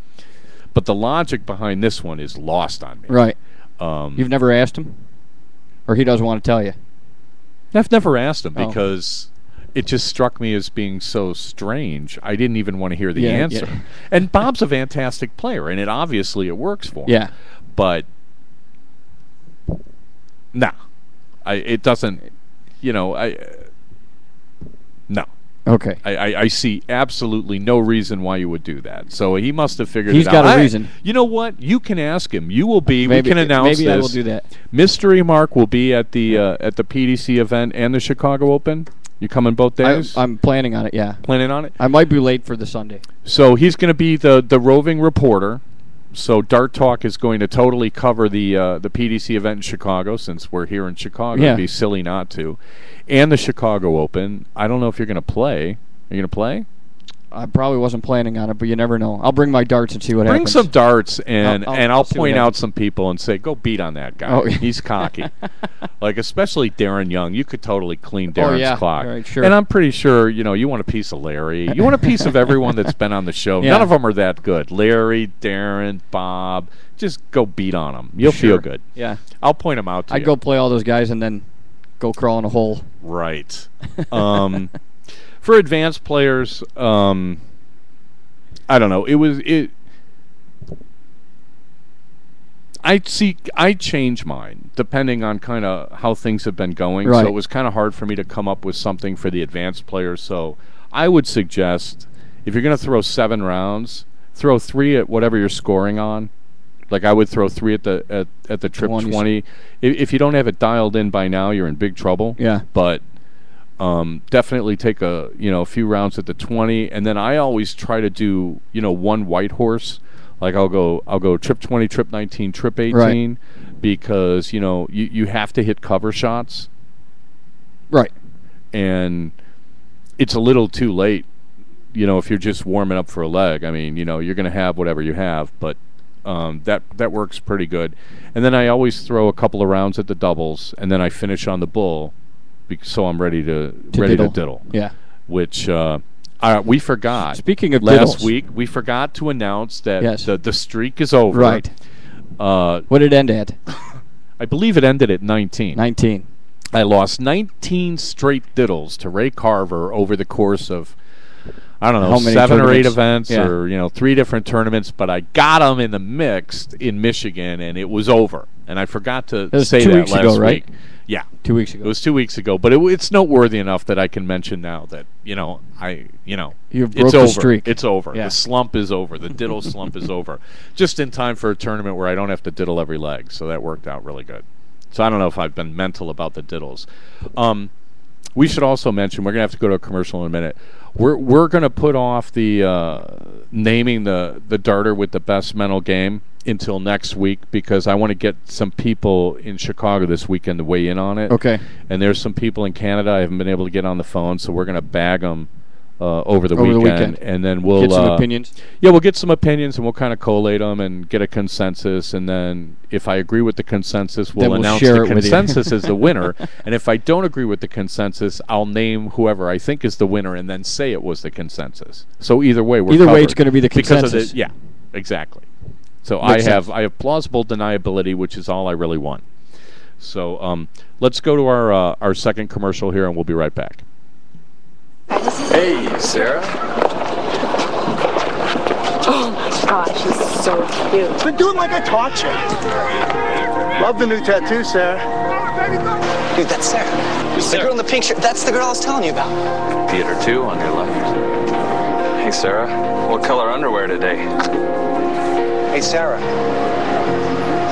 But the logic behind this one is lost on me. Right. You've never asked him? Or he doesn't want to tell you? I've never asked him because it just struck me as being so strange. I didn't even want to hear the answer. Yeah. And Bob's a fantastic player, and obviously it works for him. Yeah. But, nah. It doesn't, no. Okay. I see absolutely no reason why you would do that. So he must have figured it out. He's got a reason. You know what? You can ask him. You will be. Maybe, we can announce maybe this. I will do that. Mystery Mark will be at the PDC event and the Chicago Open. You coming both days? I'm planning on it. Yeah. Planning on it. I might be late for the Sunday. So he's going to be the roving reporter. So Dart Talk is going to totally cover the PDC event in Chicago, since we're here in Chicago. Yeah. It'd be silly not to. And the Chicago Open. I don't know if you're going to play. Are you going to play? I probably wasn't planning on it, but you never know. I'll bring my darts and see what happens. Bring some darts, and I'll see point out some people and say, go beat on that guy. Oh. He's cocky. Like, especially Darren Young. You could totally clean Darren's clock. Right, sure. And I'm pretty sure, you want a piece of Larry. You want a piece of everyone that's been on the show. Yeah. None of them are that good. Larry, Darren, Bob. Just go beat on them. You'll feel good. Yeah. I'll point them out to you. I'd go play all those guys and then go crawl in a hole. Right. For advanced players, I don't know. I change mine depending on kind of how things have been going. Right. So it was kind of hard for me to come up with something for the advanced players. So I would suggest, if you're going to throw 7 rounds, throw 3 at whatever you're scoring on. Like, I would throw 3 at the trip 20. If you don't have it dialed in by now, you're in big trouble. Yeah. But definitely take a few rounds at the 20, and then I always try to do one white horse. Like, I'll go trip 20, trip 19, trip 18, right. Because you have to hit cover shots. Right. And it's a little too late, if you're just warming up for a leg. I mean, you're going to have whatever you have, but that works pretty good. And then I always throw a couple of rounds at the doubles, and then I finish on the bull. So I'm ready to diddle. Yeah. Which we forgot. Speaking of last diddles. week, we forgot to announce that yes. the streak is over. Right. What did it end at? I believe it ended at 19. 19. I lost 19 straight diddles to Ray Carver over the course of, I don't know, 7 or 8 events or 3 different tournaments, but I got them in the mixed in Michigan, and it was over. And I forgot to say that last ago, right? week. Yeah. 2 weeks ago. It was 2 weeks ago, but it's noteworthy enough that I can mention now that, You've it's broke over. the streak. It's over. Yeah. The slump is over. The diddle slump is over. Just in time for a tournament where I don't have to diddle every leg, so that worked out really good. So I don't know if I've been mental about the diddles. We should also mention, we're going to have to go to a commercial in a minute. We're going to put off the naming the darter with the best mental game until next week, because I want to get some people in Chicago this weekend to weigh in on it. Okay. And there's some people in Canada I haven't been able to get on the phone, so we're going to bag them over the weekend, and then we'll get some opinions. Yeah, we'll get some opinions, and we'll kind of collate them and get a consensus. And then, if I agree with the consensus, we'll announce the consensus as the winner. And if I don't agree with the consensus, I'll name whoever I think is the winner, and then say it was the consensus. So either way, we're covered. It's going to be the consensus. Yeah, exactly. So Makes sense. I have plausible deniability, which is all I really want. So let's go to our second commercial here, and we'll be right back. Hey, Sarah. Oh my gosh, he's so cute. Then do it like I taught you. Love the new tattoo, Sarah. Dude, that's Sarah. The girl in the pink shirt. That's the girl I was telling you about. Theater 2 on your left. Hey, Sarah. What color underwear today? Hey, Sarah.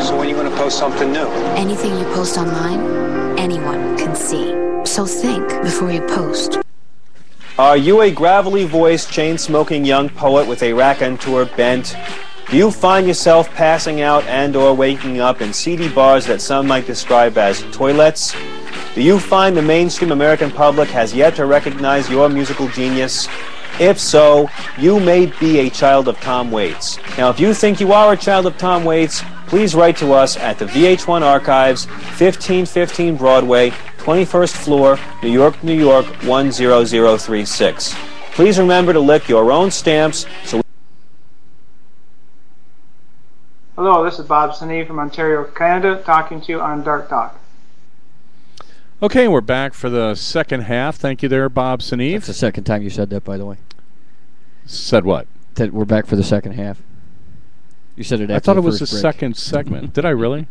So when are you going to post something new? Anything you post online, anyone can see. So think before you post. Are you a gravelly-voiced, chain-smoking young poet with a raconteur bent? Do you find yourself passing out and or waking up in seedy bars that some might describe as toilets? Do you find the mainstream American public has yet to recognize your musical genius? If so, you may be a child of Tom Waits. Now, if you think you are a child of Tom Waits, please write to us at the VH1 Archives, 1515 Broadway, 21st floor, New York, New York, 10036. Please remember to lick your own stamps so Hello, this is Bob Sinee from Ontario, Canada, talking to you on Dark Talk. Okay, we're back for the second half. Thank you there, Bob Sinee. That's the second time you said that, by the way. Said what? That we're back for the second half. You said it after I thought the it was the first break. second segment. Did I really?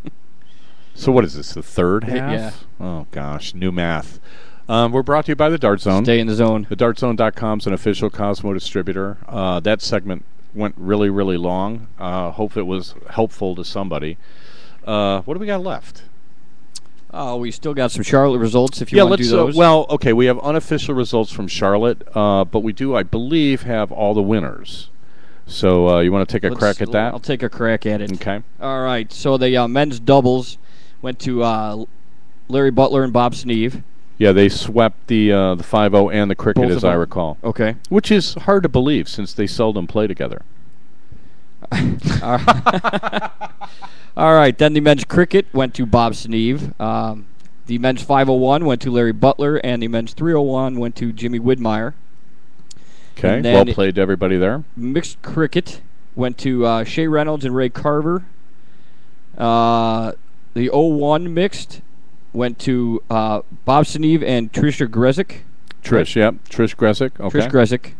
So what is this, the third half? Yeah. Oh, gosh, new math. We're brought to you by the Dart Zone. Stay in the zone. TheDartZone.com is an official Cosmo distributor. That segment went really, really long. Hope it was helpful to somebody. What do we got left? Oh, we still got some Charlotte results if you want to do those. Well, okay, we have unofficial results from Charlotte, but we do, I believe, have all the winners. So you want to take a crack at that? I'll take a crack at it. Okay. All right, so the men's doubles went to Larry Butler and Bob Sneeve. Yeah, they swept the 5-0 and the cricket, as I recall. Okay. Which is hard to believe since they seldom play together. All right, then the men's cricket went to Bob Sneeve. The men's 501 went to Larry Butler, and the men's 301 went to Jimmy Widmeyer. Okay, well played to everybody there. Mixed cricket went to Shea Reynolds and Ray Carver. The 01 mixed went to Bob Sneeve and Trisha Grezik. Trish, yep. Trish Grezik. Okay. Trish Grezik.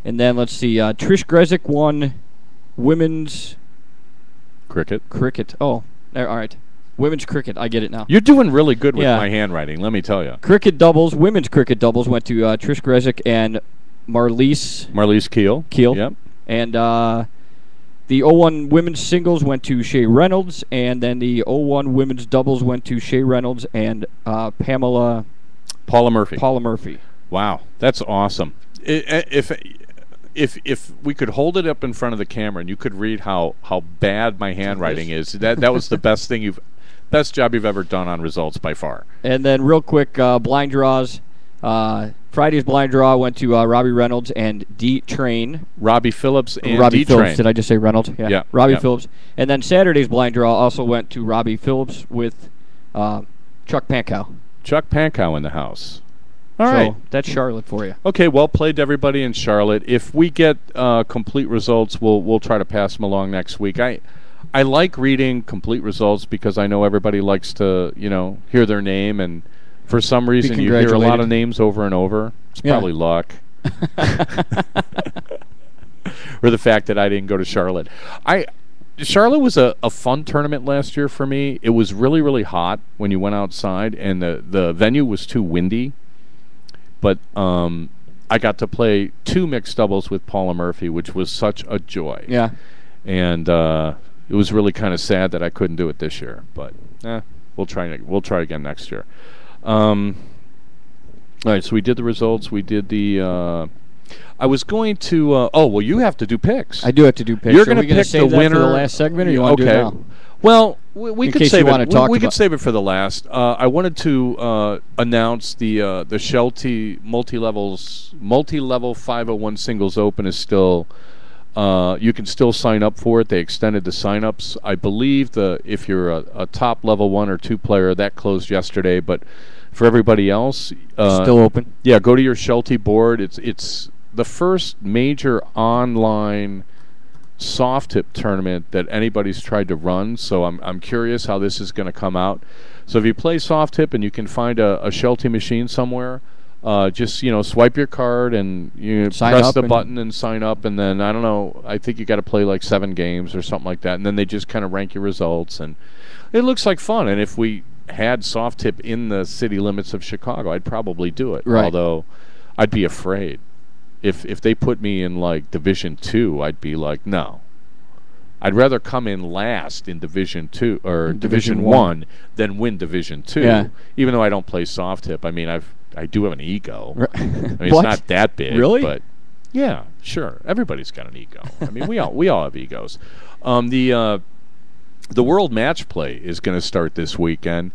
And then let's see. Trish Grezik won women's cricket. Oh, all right. Women's cricket. I get it now. You're doing really good with my handwriting, let me tell you. Cricket doubles, women's cricket doubles went to Trish Grezik and Marliese Keel. Yep. And the 01 women's singles went to Shea Reynolds, and then the 01 women's doubles went to Shea Reynolds and Paula Murphy. Wow, that's awesome. If we could hold it up in front of the camera and you could read how bad my handwriting is, that was the best job you've ever done on results by far. And then real quick, blind draws. Friday's blind draw went to Robbie Reynolds and D Train. Robbie Phillips and Robbie D Phillips. Train. Did I just say Reynolds? Yeah. Robbie Phillips. And then Saturday's blind draw also went to Robbie Phillips with Chuck Pankow. Chuck Pankow in the house. All right. That's Charlotte for you. Okay, well played to everybody in Charlotte. If we get complete results, we'll try to pass them along next week. I like reading complete results because I know everybody likes to, hear their name, and for some reason you hear a lot of names over and over. It's probably luck. Or the fact that I didn't go to Charlotte. Charlotte was a fun tournament last year for me. It was really, really hot when you went outside, and the venue was too windy. But I got to play 2 mixed doubles with Paula Murphy, which was such a joy. Yeah. And it was really kind of sad that I couldn't do it this year. But we'll try again next year. All right, so we did the results. We did the... I was going to... you have to do picks. I do have to do picks. You're going to pick save the winner for the last segment, or you want to do it now? Well, we could save it. We could save it for the last. I wanted to announce the Shelty multi-level 501 singles open is still. You can still sign up for it. They extended the sign-ups. I believe if you're a top level 1 or 2 player, that closed yesterday. But for everybody else, still open. Yeah, go to your Shelty board. It's the first major online soft tip tournament that anybody's tried to run, so I'm curious how this is going to come out. So if you play soft tip and you can find a Shelty machine somewhere, just swipe your card and you press the button and sign up, and then I don't know, I think you got to play like 7 games or something like that, and then they just kind of rank your results, and it looks like fun. And if we had soft tip in the city limits of Chicago, I'd probably do it. Right. Although I'd be afraid if they put me in like Division 2, I'd be like, no. I'd rather come in last in Division 2 or Division 1 than win Division 2. Yeah. Even though I don't play soft tip, I mean I do have an ego. I mean, What? it's not that big, Really? but yeah, sure. Everybody's got an ego. I mean, we all have egos. The World Match Play is going to start this weekend,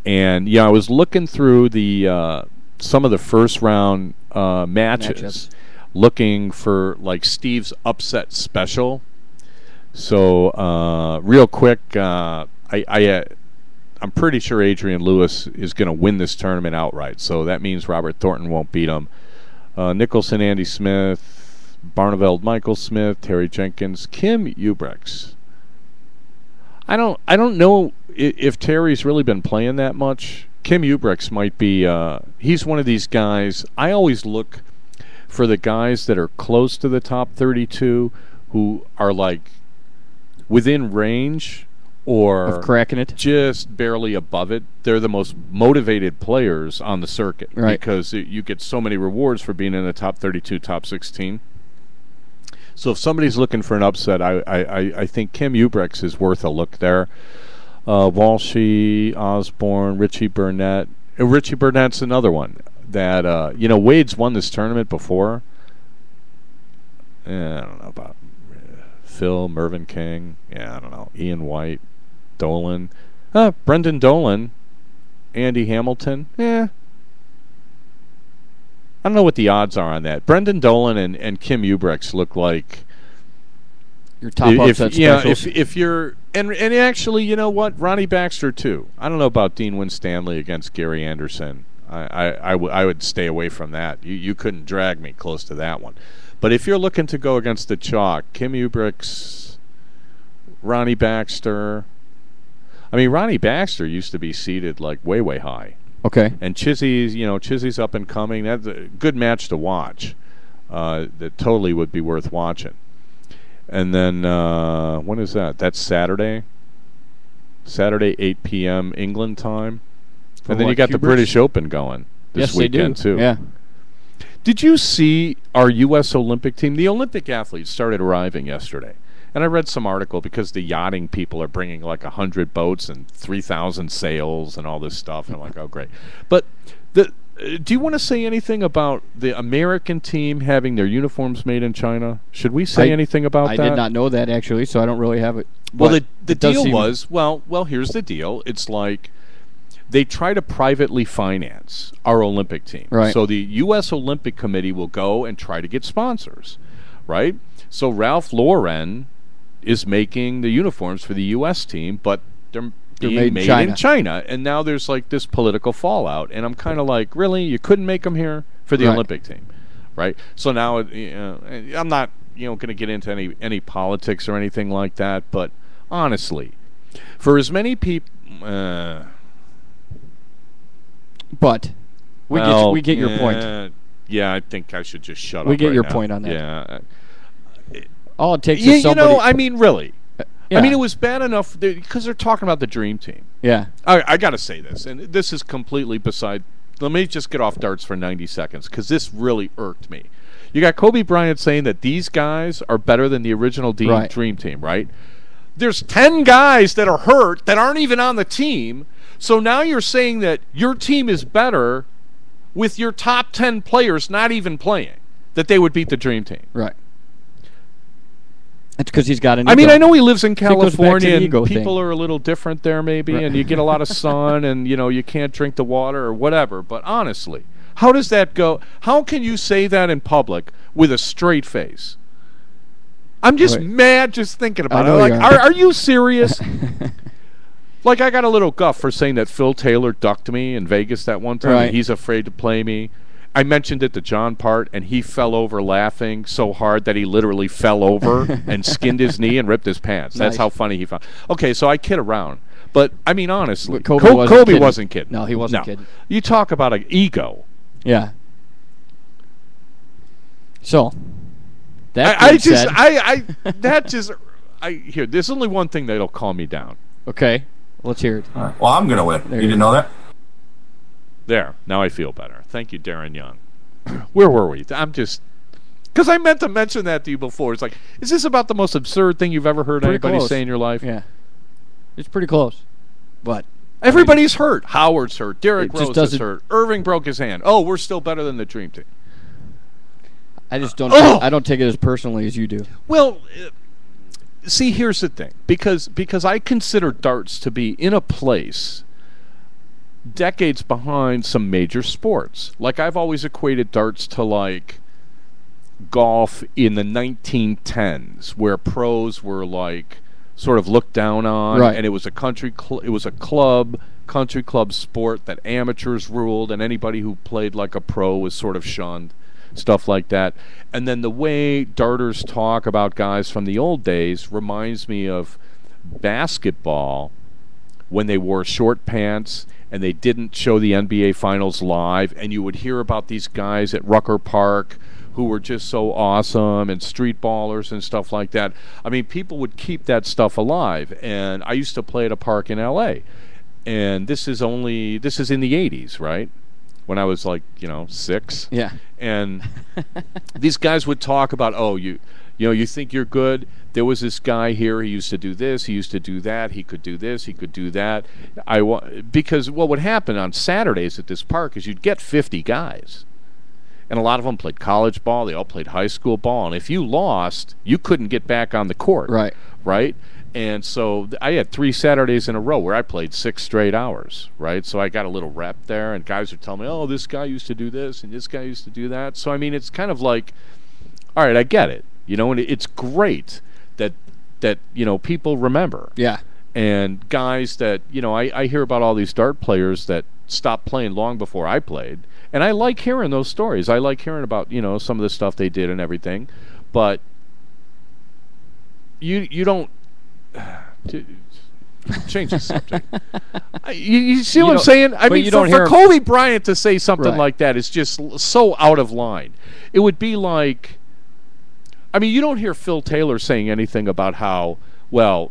and I was looking through the some of the first round matches, looking for like Steve's upset special. So real quick, I'm pretty sure Adrian Lewis is going to win this tournament outright. So that means Robert Thornton won't beat him. Nicholson, Andy Smith, Barneveld, Michael Smith, Terry Jenkins, Kim Ubrex. I don't know if Terry's really been playing that much. Kim Ubrex might be. He's one of these guys. I always look for the guys that are close to the top 32, who are like within range or of cracking it, just barely above it. They're the most motivated players on the circuit, right? Because you get so many rewards for being in the top 32, top 16. So if somebody's looking for an upset, I think Kim Ubrex is worth a look there. Walshy, Osborne, Richie Burnett. Richie Burnett's another one that Wade's won this tournament before. I don't know about Phil, Mervyn King. I don't know. Ian White, Dolan, Brendan Dolan, Andy Hamilton. I don't know what the odds are on that. Brendan Dolan and Kim Ubrex look like your top upset specials. If you're and actually, you know what, Ronnie Baxter too. I don't know about Dean Winstanley against Gary Anderson. I would stay away from that. You couldn't drag me close to that one. But if you're looking to go against the chalk, Kim Ubrex, Ronnie Baxter. I mean, Ronnie Baxter used to be seated like way, way high. Okay. And Chizzy's up and coming. That's a good match to watch. That totally would be worth watching. And then when is that? That's Saturday. Saturday, 8 p.m. England time. And then you got the British Open going this weekend too. Yeah. Did you see our U.S. Olympic team? The Olympic athletes started arriving yesterday. And I read some article because the yachting people are bringing like 100 boats and 3,000 sails and all this stuff. And I'm like, oh, great. But do you want to say anything about the American team having their uniforms made in China? Should we say anything about that? I did not know that, actually, so I don't really have it. Well, the deal was, well, here's the deal. It's like they try to privately finance our Olympic team. Right. So the U.S. Olympic Committee will go and try to get sponsors, right? So Ralph Lauren is making the uniforms for the U.S. team, but they're being made in China. And now there's like this political fallout. And I'm kind of like, really? You couldn't make them here for the Olympic team, right? So now I'm not going to get into any politics or anything like that, but honestly, for as many people... But we get your point. Yeah, I think I should just shut up. We get right your now. point on that. Yeah. All it takes is somebody... I mean, really. Yeah. I mean, it was bad enough because they're talking about the Dream Team. Yeah. I got to say this, and this is completely beside... Let me just get off darts for 90 seconds because this really irked me. You got Kobe Bryant saying that these guys are better than the original Dream Team, right? There's 10 guys that are hurt that aren't even on the team. So now you're saying that your team is better with your top 10 players not even playing, that they would beat the Dream Team. Right. That's because he's got an ego. I mean, I know he lives in California and people thing. are a little different there maybe, and you get a lot of sun and, you can't drink the water or whatever. But honestly, how does that go? How can you say that in public with a straight face? I'm just mad just thinking about it. Like, are you serious? Like, I got a little guff for saying that Phil Taylor ducked me in Vegas that one time. Right. And he's afraid to play me. I mentioned it to John Part, and he fell over laughing so hard that he literally fell over and skinned his knee and ripped his pants. That's how funny he found. Okay, so I kid around. But, I mean, honestly, Kobe wasn't kidding. No, he wasn't kidding. You talk about an ego. Yeah. So, that here. There's only one thing that'll calm me down. Okay, let's hear it. All right. Well, I'm gonna win. You didn't know that? There. Now I feel better. Thank you, Darren Young. Where were we? I'm just because I meant to mention that to you before. It's like, is this about the most absurd thing you've ever heard anybody say in your life? Yeah, it's pretty close, but. Everybody's hurt. Howard's hurt. Derrick Rose is doesn't- hurt. Irving broke his hand. Oh, we're still better than the Dream Team. I just don't. I don't take it as personally as you do. Well, see, here's the thing. Because I consider darts to be in a place decades behind some major sports. Like, I've always equated darts to, like, golf in the 1910s, where pros were, like, sort of looked down on, Right. and it was a country club sport that amateurs ruled, and anybody who played like a pro was sort of shunned, stuff like that. And then the way darters talk about guys from the old days reminds me of basketball when they wore short pants and they didn't show the NBA Finals live, and you would hear about these guys at Rucker Park who were just so awesome, and street ballers and stuff like that. I mean, people would keep that stuff alive. And I used to play at a park in L.A., and this is in the 80s, right? When I was, like, 6. Yeah. And these guys would talk about, you think you're good? There was this guy here, he used to do this, he used to do that, he could do this, he could do that. Because what would happen on Saturdays at this park is you'd get 50 guys. And a lot of them played college ball. They all played high school ball. And if you lost, you couldn't get back on the court. Right? And so I had 3 Saturdays in a row where I played 6 straight hours. Right? So I got a little rep there. And guys would tell me, oh, this guy used to do this and this guy used to do that. So, I mean, it's kind of like, all right, I get it. And it's great that people remember. Yeah. And guys that, I hear about all these dart players that stopped playing long before I played. And I like hearing those stories. I like hearing about, some of the stuff they did and everything. But you don't change the subject. You see what I'm saying? I mean, for Kobe Bryant to say something like that is just so out of line. It would be like, I mean, you don't hear Phil Taylor saying anything about how, well,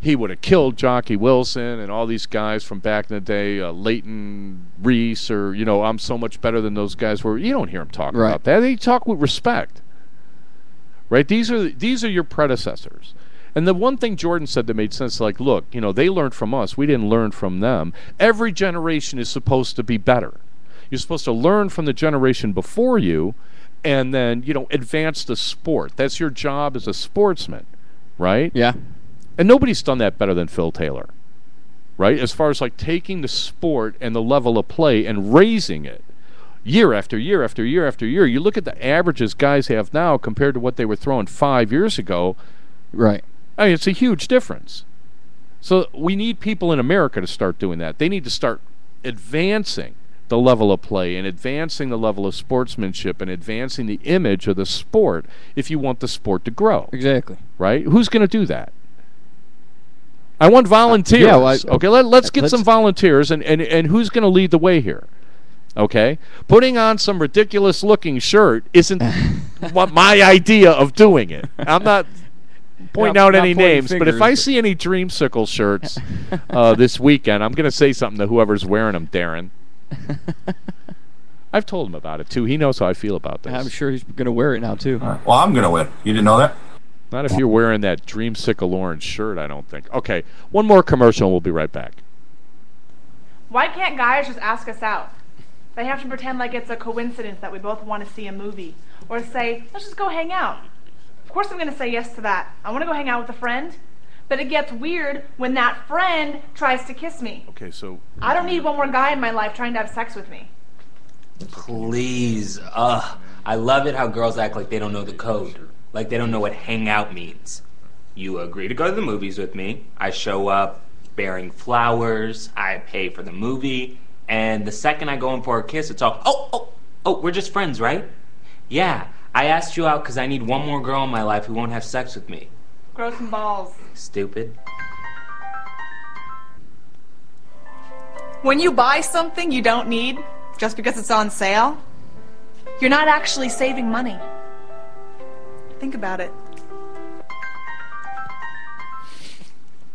he would have killed Jockey Wilson and all these guys from back in the day, Leighton Reese, or, I'm so much better than those guys were. You don't hear him talk about that. They talk with respect. Right? These are your predecessors. And the one thing Jordan said that made sense, like, look, they learned from us. We didn't learn from them. Every generation is supposed to be better. You're supposed to learn from the generation before you and then, advance the sport. That's your job as a sportsman. Right? Yeah. And nobody's done that better than Phil Taylor. Right? As far as, like, taking the sport and the level of play and raising it year after year after year after year. You look at the averages guys have now compared to what they were throwing 5 years ago. Right. I mean, it's a huge difference. So we need people in America to start doing that. They need to start advancing the level of play and advancing the level of sportsmanship and advancing the image of the sport if you want the sport to grow. Exactly. Right? Who's going to do that? I want volunteers. Okay, let's get some volunteers, and who's going to lead the way here? Okay? Putting on some ridiculous-looking shirt isn't what my idea of doing it. I'm not pointing out any names, but if I see any Dreamsicle shirts this weekend, I'm going to say something to whoever's wearing them, Darren. I've told him about it, too. He knows how I feel about this. I'm sure he's going to wear it now, too. Well, I'm going to win. You didn't know that? Not if you're wearing that Dreamsicle orange shirt, I don't think. Okay, one more commercial and we'll be right back. Why can't guys just ask us out? They have to pretend like it's a coincidence that we both want to see a movie. Or say, let's just go hang out. Of course I'm going to say yes to that. I want to go hang out with a friend. But it gets weird when that friend tries to kiss me. Okay, so... I don't need one more guy in my life trying to have sex with me. Please. I love it how girls act like they don't know the code. Like they don't know what hang out means. You agree to go to the movies with me. I show up bearing flowers. I pay for the movie. And the second I go in for a kiss, it's all, oh, we're just friends, right? Yeah, I asked you out because I need one more girl in my life who won't have sex with me. Grow some balls. Stupid. When you buy something you don't need, just because it's on sale, You're not actually saving money. Think about it.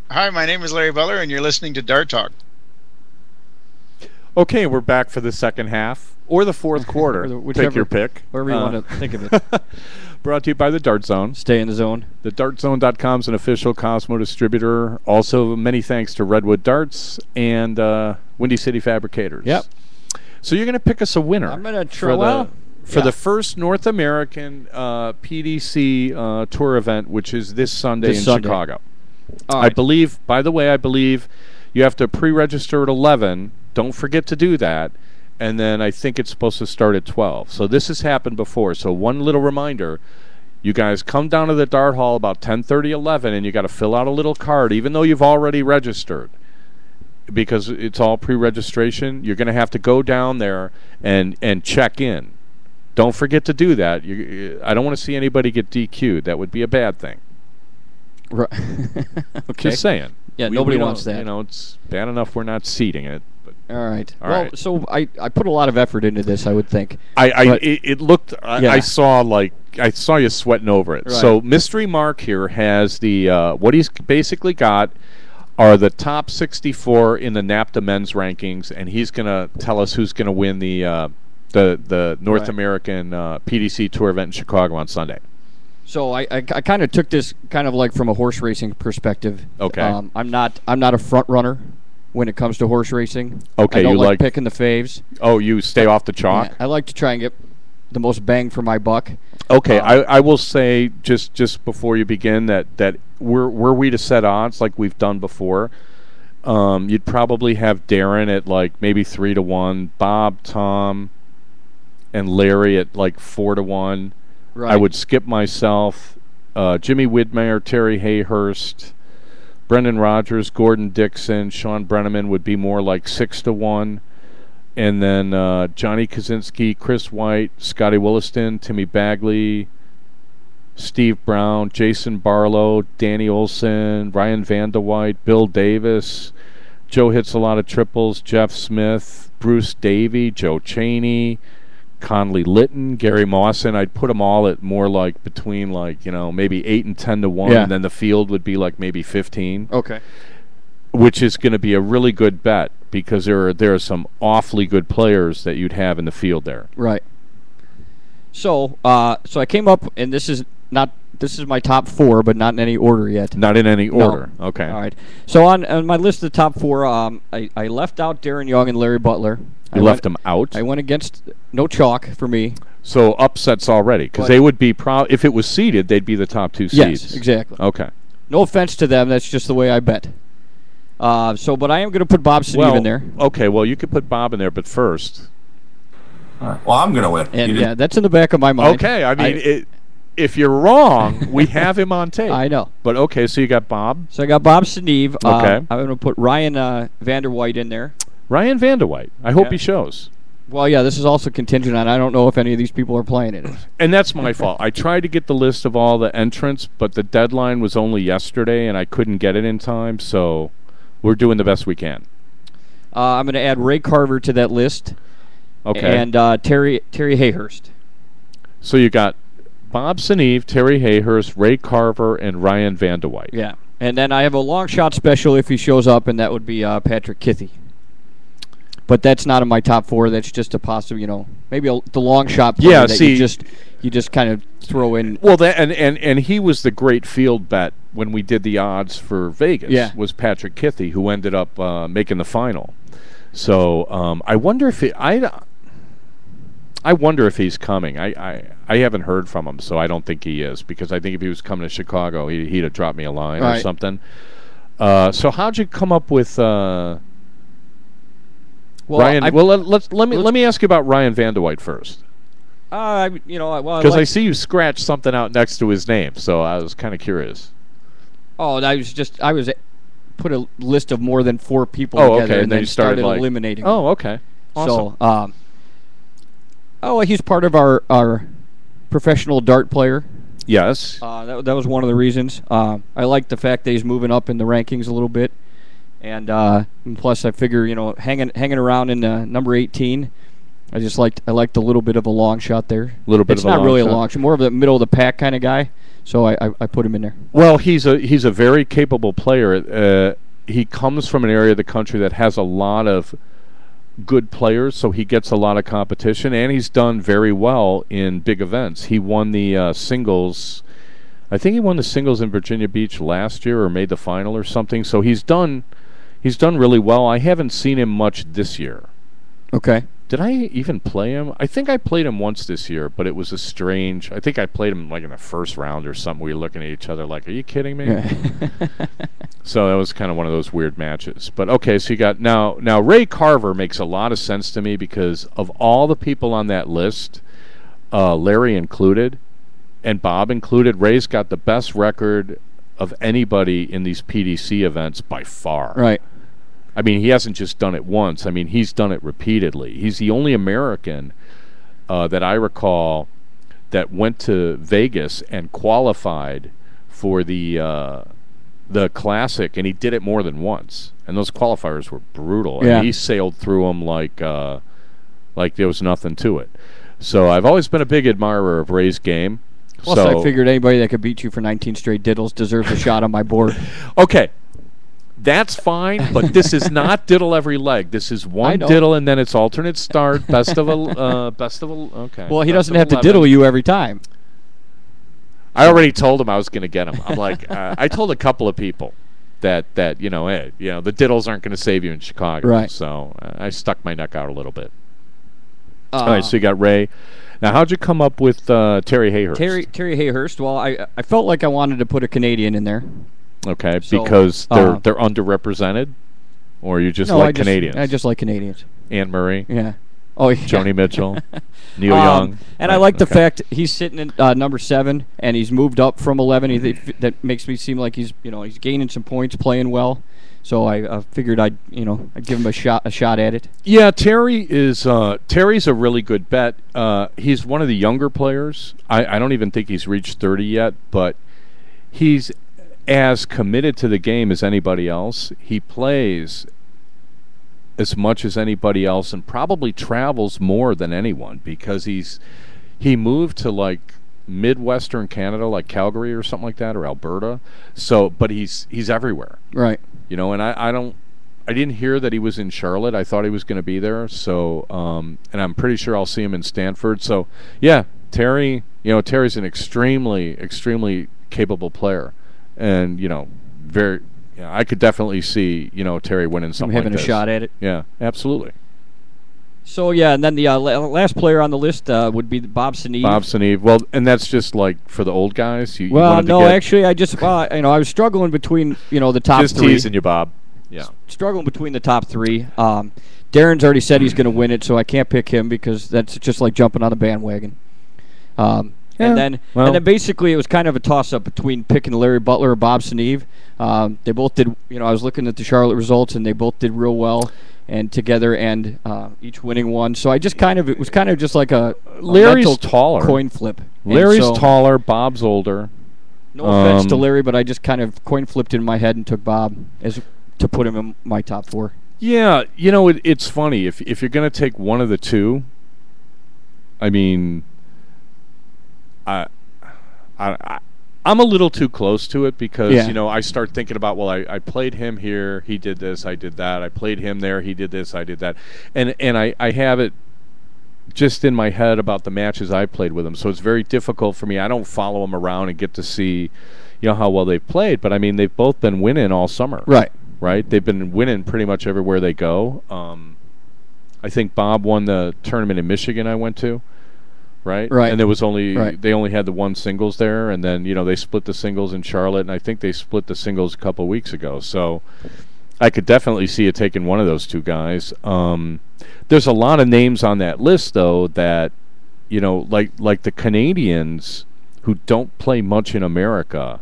Hi, my name is Larry Butler, and you're listening to Dart Talk. Okay, we're back for the second half or the fourth quarter. Take your pick. Wherever you want to think of it. Brought to you by the Dart Zone. Stay in the zone. TheDartZone.com is an official Cosmo distributor. Also, many thanks to Redwood Darts and Windy City Fabricators. Yep. So you're going to pick us a winner. I'm going to try. For the first North American PDC tour event, which is this Sunday in Chicago. All right. I believe you have to pre-register at 11. Don't forget to do that. And then I think it's supposed to start at 12. So this has happened before. So one little reminder, you guys come down to the Dart Hall about 10:30, 11, and you got to fill out a little card, even though you've already registered. Because it's all pre-registration, you're going to have to go down there and check in. Don't forget to do that. I don't want to see anybody get DQ'd. That would be a bad thing. Right. Okay. Just saying. Yeah, nobody wants that. You know, it's bad enough we're not seating it. But all right. All right. So I put a lot of effort into this, I would think. It looked. I saw you sweating over it. Right. So Mystery Mark here has the what he's basically got are the top 64 in the NAPTA men's rankings, and he's going to tell us who's going to win the North American PDC Tour event in Chicago on Sunday. So I kind of took this kind of like from a horse racing perspective. Okay. I'm not a front runner when it comes to horse racing. Okay, I don't you like picking the faves. Oh, you stay off the chalk? Yeah, I like to try and get the most bang for my buck. Okay, I will say just before you begin that were we to set odds like we've done before, you'd probably have Darren at like maybe 3-1, Bob, Tom, and Larry at like 4-1. Right. I would skip myself. Jimmy Widmeyer, Terry Hayhurst, Brendan Rogers, Gordon Dixon, Sean Brenneman would be more like 6-1. And then Johnny Kaczynski, Chris White, Scotty Williston, Timmy Bagley, Steve Brown, Jason Barlow, Danny Olson, Ryan Vanderwhite, Bill Davis, Joe hits a lot of triples, Jeff Smith, Bruce Davey, Joe Cheney, Conley Litton, Gary Mawson. I'd put them all at more like between like, maybe 8 and 10-1, Yeah. and then the field would be like maybe 15. Okay. Which is going to be a really good bet because there are some awfully good players that you'd have in the field there. Right. So I came up, and this is my top 4, but not in any order yet. Not in any order. No. Okay. All right. So on my list of the top 4, I left out Darren Young and Larry Butler. You left them out? I went against no chalk for me. So upsets already because they would be if it was seeded, they'd be the top 2 seeds. Yes, exactly. Okay. No offense to them. That's just the way I bet. But I am going to put Bob Sneve in there. Okay, well, you could put Bob in there, but first. All right. Well, I'm going to win. And yeah, that's in the back of my mind. Okay, I mean, if you're wrong, we have him on tape. I know. But okay, so you got Bob. So I got Bob Sneve. Okay. I'm going to put Ryan Vanderwhite in there. Ryan Vanderwhite. I hope he shows. Well, yeah, this is also contingent on I don't know if any of these people are playing in it. And that's my fault. I tried to get the list of all the entrants, but the deadline was only yesterday, and I couldn't get it in time, so we're doing the best we can. I'm going to add Ray Carver to that list. Okay. And Terry Hayhurst. So you got Bob Sneve, Terry Hayhurst, Ray Carver, and Ryan Vanderwhite. Yeah. And then I have a long shot special if he shows up, and that would be Patrick Kithy. But that's not in my top 4. That's just a possible, maybe the long shot player that you just kind of throw in. Well, and he was the great field bet when we did the odds for Vegas. Yeah. Was Patrick Kithy, who ended up making the final. So I wonder if I wonder if he's coming. I haven't heard from him, so I don't think he is because I think if he was coming to Chicago, he'd have dropped me a line or something. So how'd you come up with? Ryan, let me ask you about Ryan Vanderwhite first. Because I see you scratched something out next to his name, so I was kind of curious. Oh, I was put a list of more than 4 people together, okay, and then you started eliminating. Oh, okay, awesome. So, he's part of our professional dart player. Yes. That was one of the reasons. I like the fact that he's moving up in the rankings a little bit. And plus, I figure, hanging around in number 18, I liked a little bit of a long shot there. It's not really shot. a long shot, more of a middle of the pack kind of guy. So I put him in there. Well, he's a very capable player. He comes from an area of the country that has a lot of good players, so he gets a lot of competition, and he's done very well in big events. He won the singles. I think he won the singles in Virginia Beach last year, or made the final or something. So he's done really well. I haven't seen him much this year. Okay. Did I even play him? I think I played him once this year, but it was I think I played him like in the first round or something. We were looking at each other like, are you kidding me? Yeah. So that was kind of one of those weird matches. But okay, so you got now Ray Carver makes a lot of sense to me because of all the people on that list, Larry included and Bob included, Ray's got the best record of anybody in these PDC events by far. Right. I mean, he hasn't just done it once. I mean, he's done it repeatedly. He's the only American that I recall that went to Vegas and qualified for the Classic, and he did it more than once. And those qualifiers were brutal. Yeah. And he sailed through them like there was nothing to it. So I've always been a big admirer of Ray's game. Plus, I figured anybody that could beat you for 19 straight diddles deserves a shot on my board. Okay. That's fine, but this is not diddle every leg. This is one diddle, and then it's alternate start, best of a. Okay. Well, he doesn't have to diddle you every time. I already told him I was going to get him. I'm like, I told a couple of people that hey, the diddles aren't going to save you in Chicago. Right. So I stuck my neck out a little bit. All right, so you got Ray. Now, how'd you come up with Terry Hayhurst? Terry Hayhurst. Well, I felt like I wanted to put a Canadian in there. Okay, so, because they're underrepresented, or you just like Canadians? I just like Canadians. Anne Murray. Yeah. Oh, yeah. Joni Mitchell. Neil Young. And right, I like the fact he's sitting at number 7, and he's moved up from 11. That makes me seem like he's gaining some points, playing well. So I figured I'd give him a shot at it. Yeah, Terry's a really good bet. He's one of the younger players. I don't even think he's reached 30 yet, but he's as committed to the game as anybody else. He plays as much as anybody else and probably travels more than anyone because he moved to like Midwestern Canada, like Calgary or something like that, or Alberta. So, but he's everywhere. Right. And I didn't hear that he was in Charlotte. I thought he was going to be there. So, and I'm pretty sure I'll see him in Stanford. So, yeah, Terry's an extremely, extremely capable player. And, I could definitely see, Terry winning something having like this. A shot at it. Yeah, absolutely. So, yeah, and then the last player on the list would be Bob Seneve. Bob Seneve. Well, and that's just like for the old guys? Actually, I just, I was struggling between, the top just 3. Just teasing you, Bob. Yeah. Struggling between the top 3. Darren's already said he's going to win it, so I can't pick him because that's just like jumping on the bandwagon. And then basically it was kind of a toss-up between picking Larry Butler or Bob Seneve. They both did, I was looking at the Charlotte results, and they both did real well and together, and each winning one. So it was kind of just like a Larry's taller coin flip. Larry's taller, Bob's older. No offense to Larry, but I just kind of coin flipped in my head and took Bob to put him in my top 4. Yeah, it's funny if you're going to take one of the two. I mean, I'm a little too close to it because, I start thinking about, well, I played him here, he did this, I did that. I played him there, he did this, I did that. And I have it just in my head about the matches I played with him. So it's very difficult for me. I don't follow him around and get to see, how well they've played. But, I mean, they've both been winning all summer. Right. Right? They've been winning pretty much everywhere they go. I think Bob won the tournament in Michigan I went to. Right? Right. And there was they only had the one singles there, and then, they split the singles in Charlotte, and I think they split the singles a couple of weeks ago. So I could definitely see it taking one of those two guys. There's a lot of names on that list, though, that, like the Canadians who don't play much in America,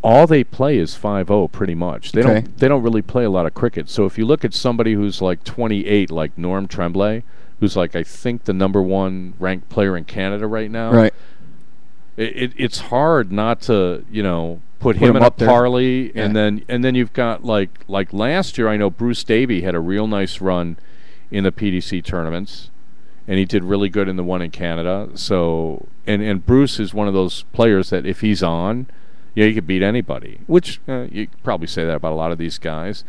all they play is 5-0 pretty much. They don't really play a lot of cricket. So if you look at somebody who's like 28, like Norm Tremblay, who's like I think the number 1 ranked player in Canada right now. Right. It's hard not to put him in a parlay, and then you've got like last year I know Bruce Davey had a real nice run in the PDC tournaments, and he did really good in the one in Canada. So, and Bruce is one of those players that if he's on, yeah, he could beat anybody. Which you could probably say that about a lot of these guys.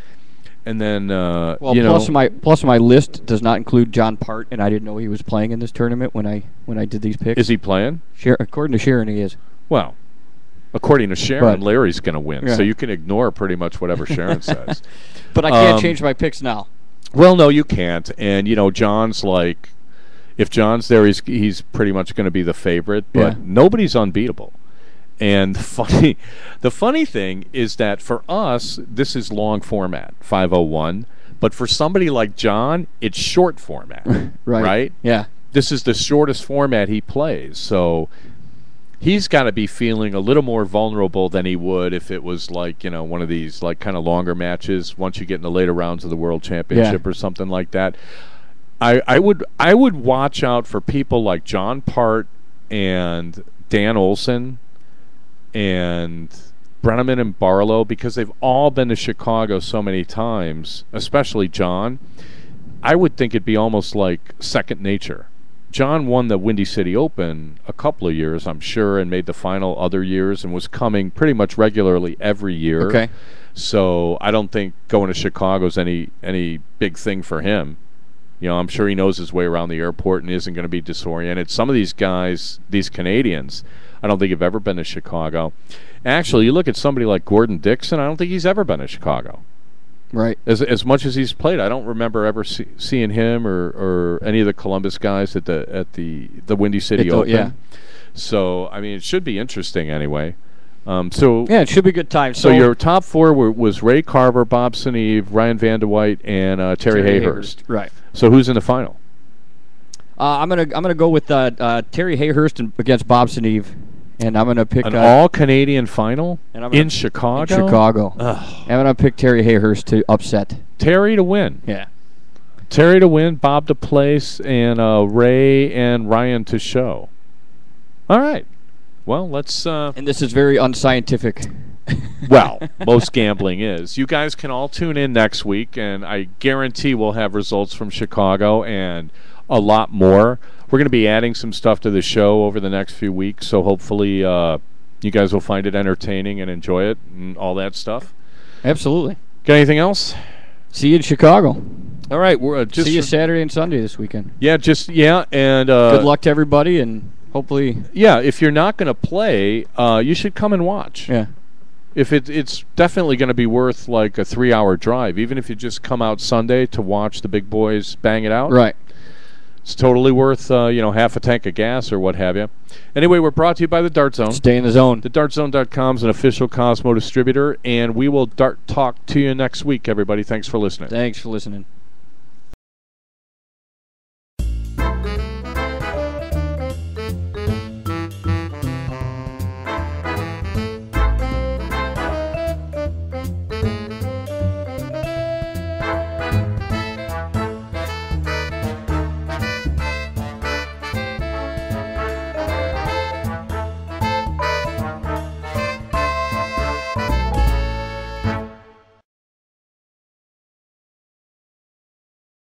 And then, plus my list does not include John Part, and I didn't know he was playing in this tournament when I did these picks. Is he playing? According to Sharon, he is. Well, according to Sharon, Larry's going to win, yeah. so you can ignore pretty much whatever Sharon says. But I can't change my picks now. Well, no, you can't. And John's like, if John's there, he's pretty much going to be the favorite. But nobody's unbeatable. And the funny thing is that for us, this is long format, 501. But for somebody like John, it's short format, right? Yeah. This is the shortest format he plays, so he's got to be feeling a little more vulnerable than he would if it was like one of these like kind of longer matches. Once you get in the later rounds of the World Championship or something like that, I would watch out for people like John Part and Dan Olson and Brenneman and Barlow, because they've all been to Chicago so many times, especially John. I would think it'd be almost like second nature. John won the Windy City Open a couple of years, I'm sure, and made the final other years and was coming pretty much regularly every year. Okay. So I don't think going to Chicago is any big thing for him. I'm sure he knows his way around the airport and isn't going to be disoriented. Some of these guys, these Canadians, I don't think have ever been to Chicago. Actually, you look at somebody like Gordon Dixon, I don't think he's ever been to Chicago. Right. As much as he's played, I don't remember ever seeing him or any of the Columbus guys at the Windy City Open. Yeah. So, I mean, it should be interesting anyway. It should be a good time. So your top four was Ray Carver, Bob Seneve, Ryan Vanderwhite, and Terry Hayhurst. Right. So who's in the final? I'm gonna go with Terry Hayhurst against Bob Seneve, and I'm gonna pick an all-Canadian final in Chicago. I'm gonna pick Terry Hayhurst to upset. Terry to win. Yeah. Terry to win, Bob to place, and Ray and Ryan to show. All right. Well, let's... and this is very unscientific. Well, most gambling is. You guys can all tune in next week, and I guarantee we'll have results from Chicago and a lot more. We're going to be adding some stuff to the show over the next few weeks, so hopefully you guys will find it entertaining and enjoy it and all that stuff. Absolutely. Got anything else? See you in Chicago. All right. We're see you Saturday and Sunday this weekend. Yeah, and... good luck to everybody, and... hopefully, yeah. If you're not going to play, you should come and watch. Yeah. If it's definitely going to be worth like a 3-hour drive, even if you just come out Sunday to watch the big boys bang it out. Right. It's totally worth half a tank of gas or what have you. Anyway, we're brought to you by the Dart Zone. Stay in the zone. TheDartZone.com is an official Cosmo distributor, and we will Dart talk to you next week. Everybody, thanks for listening. Thanks for listening.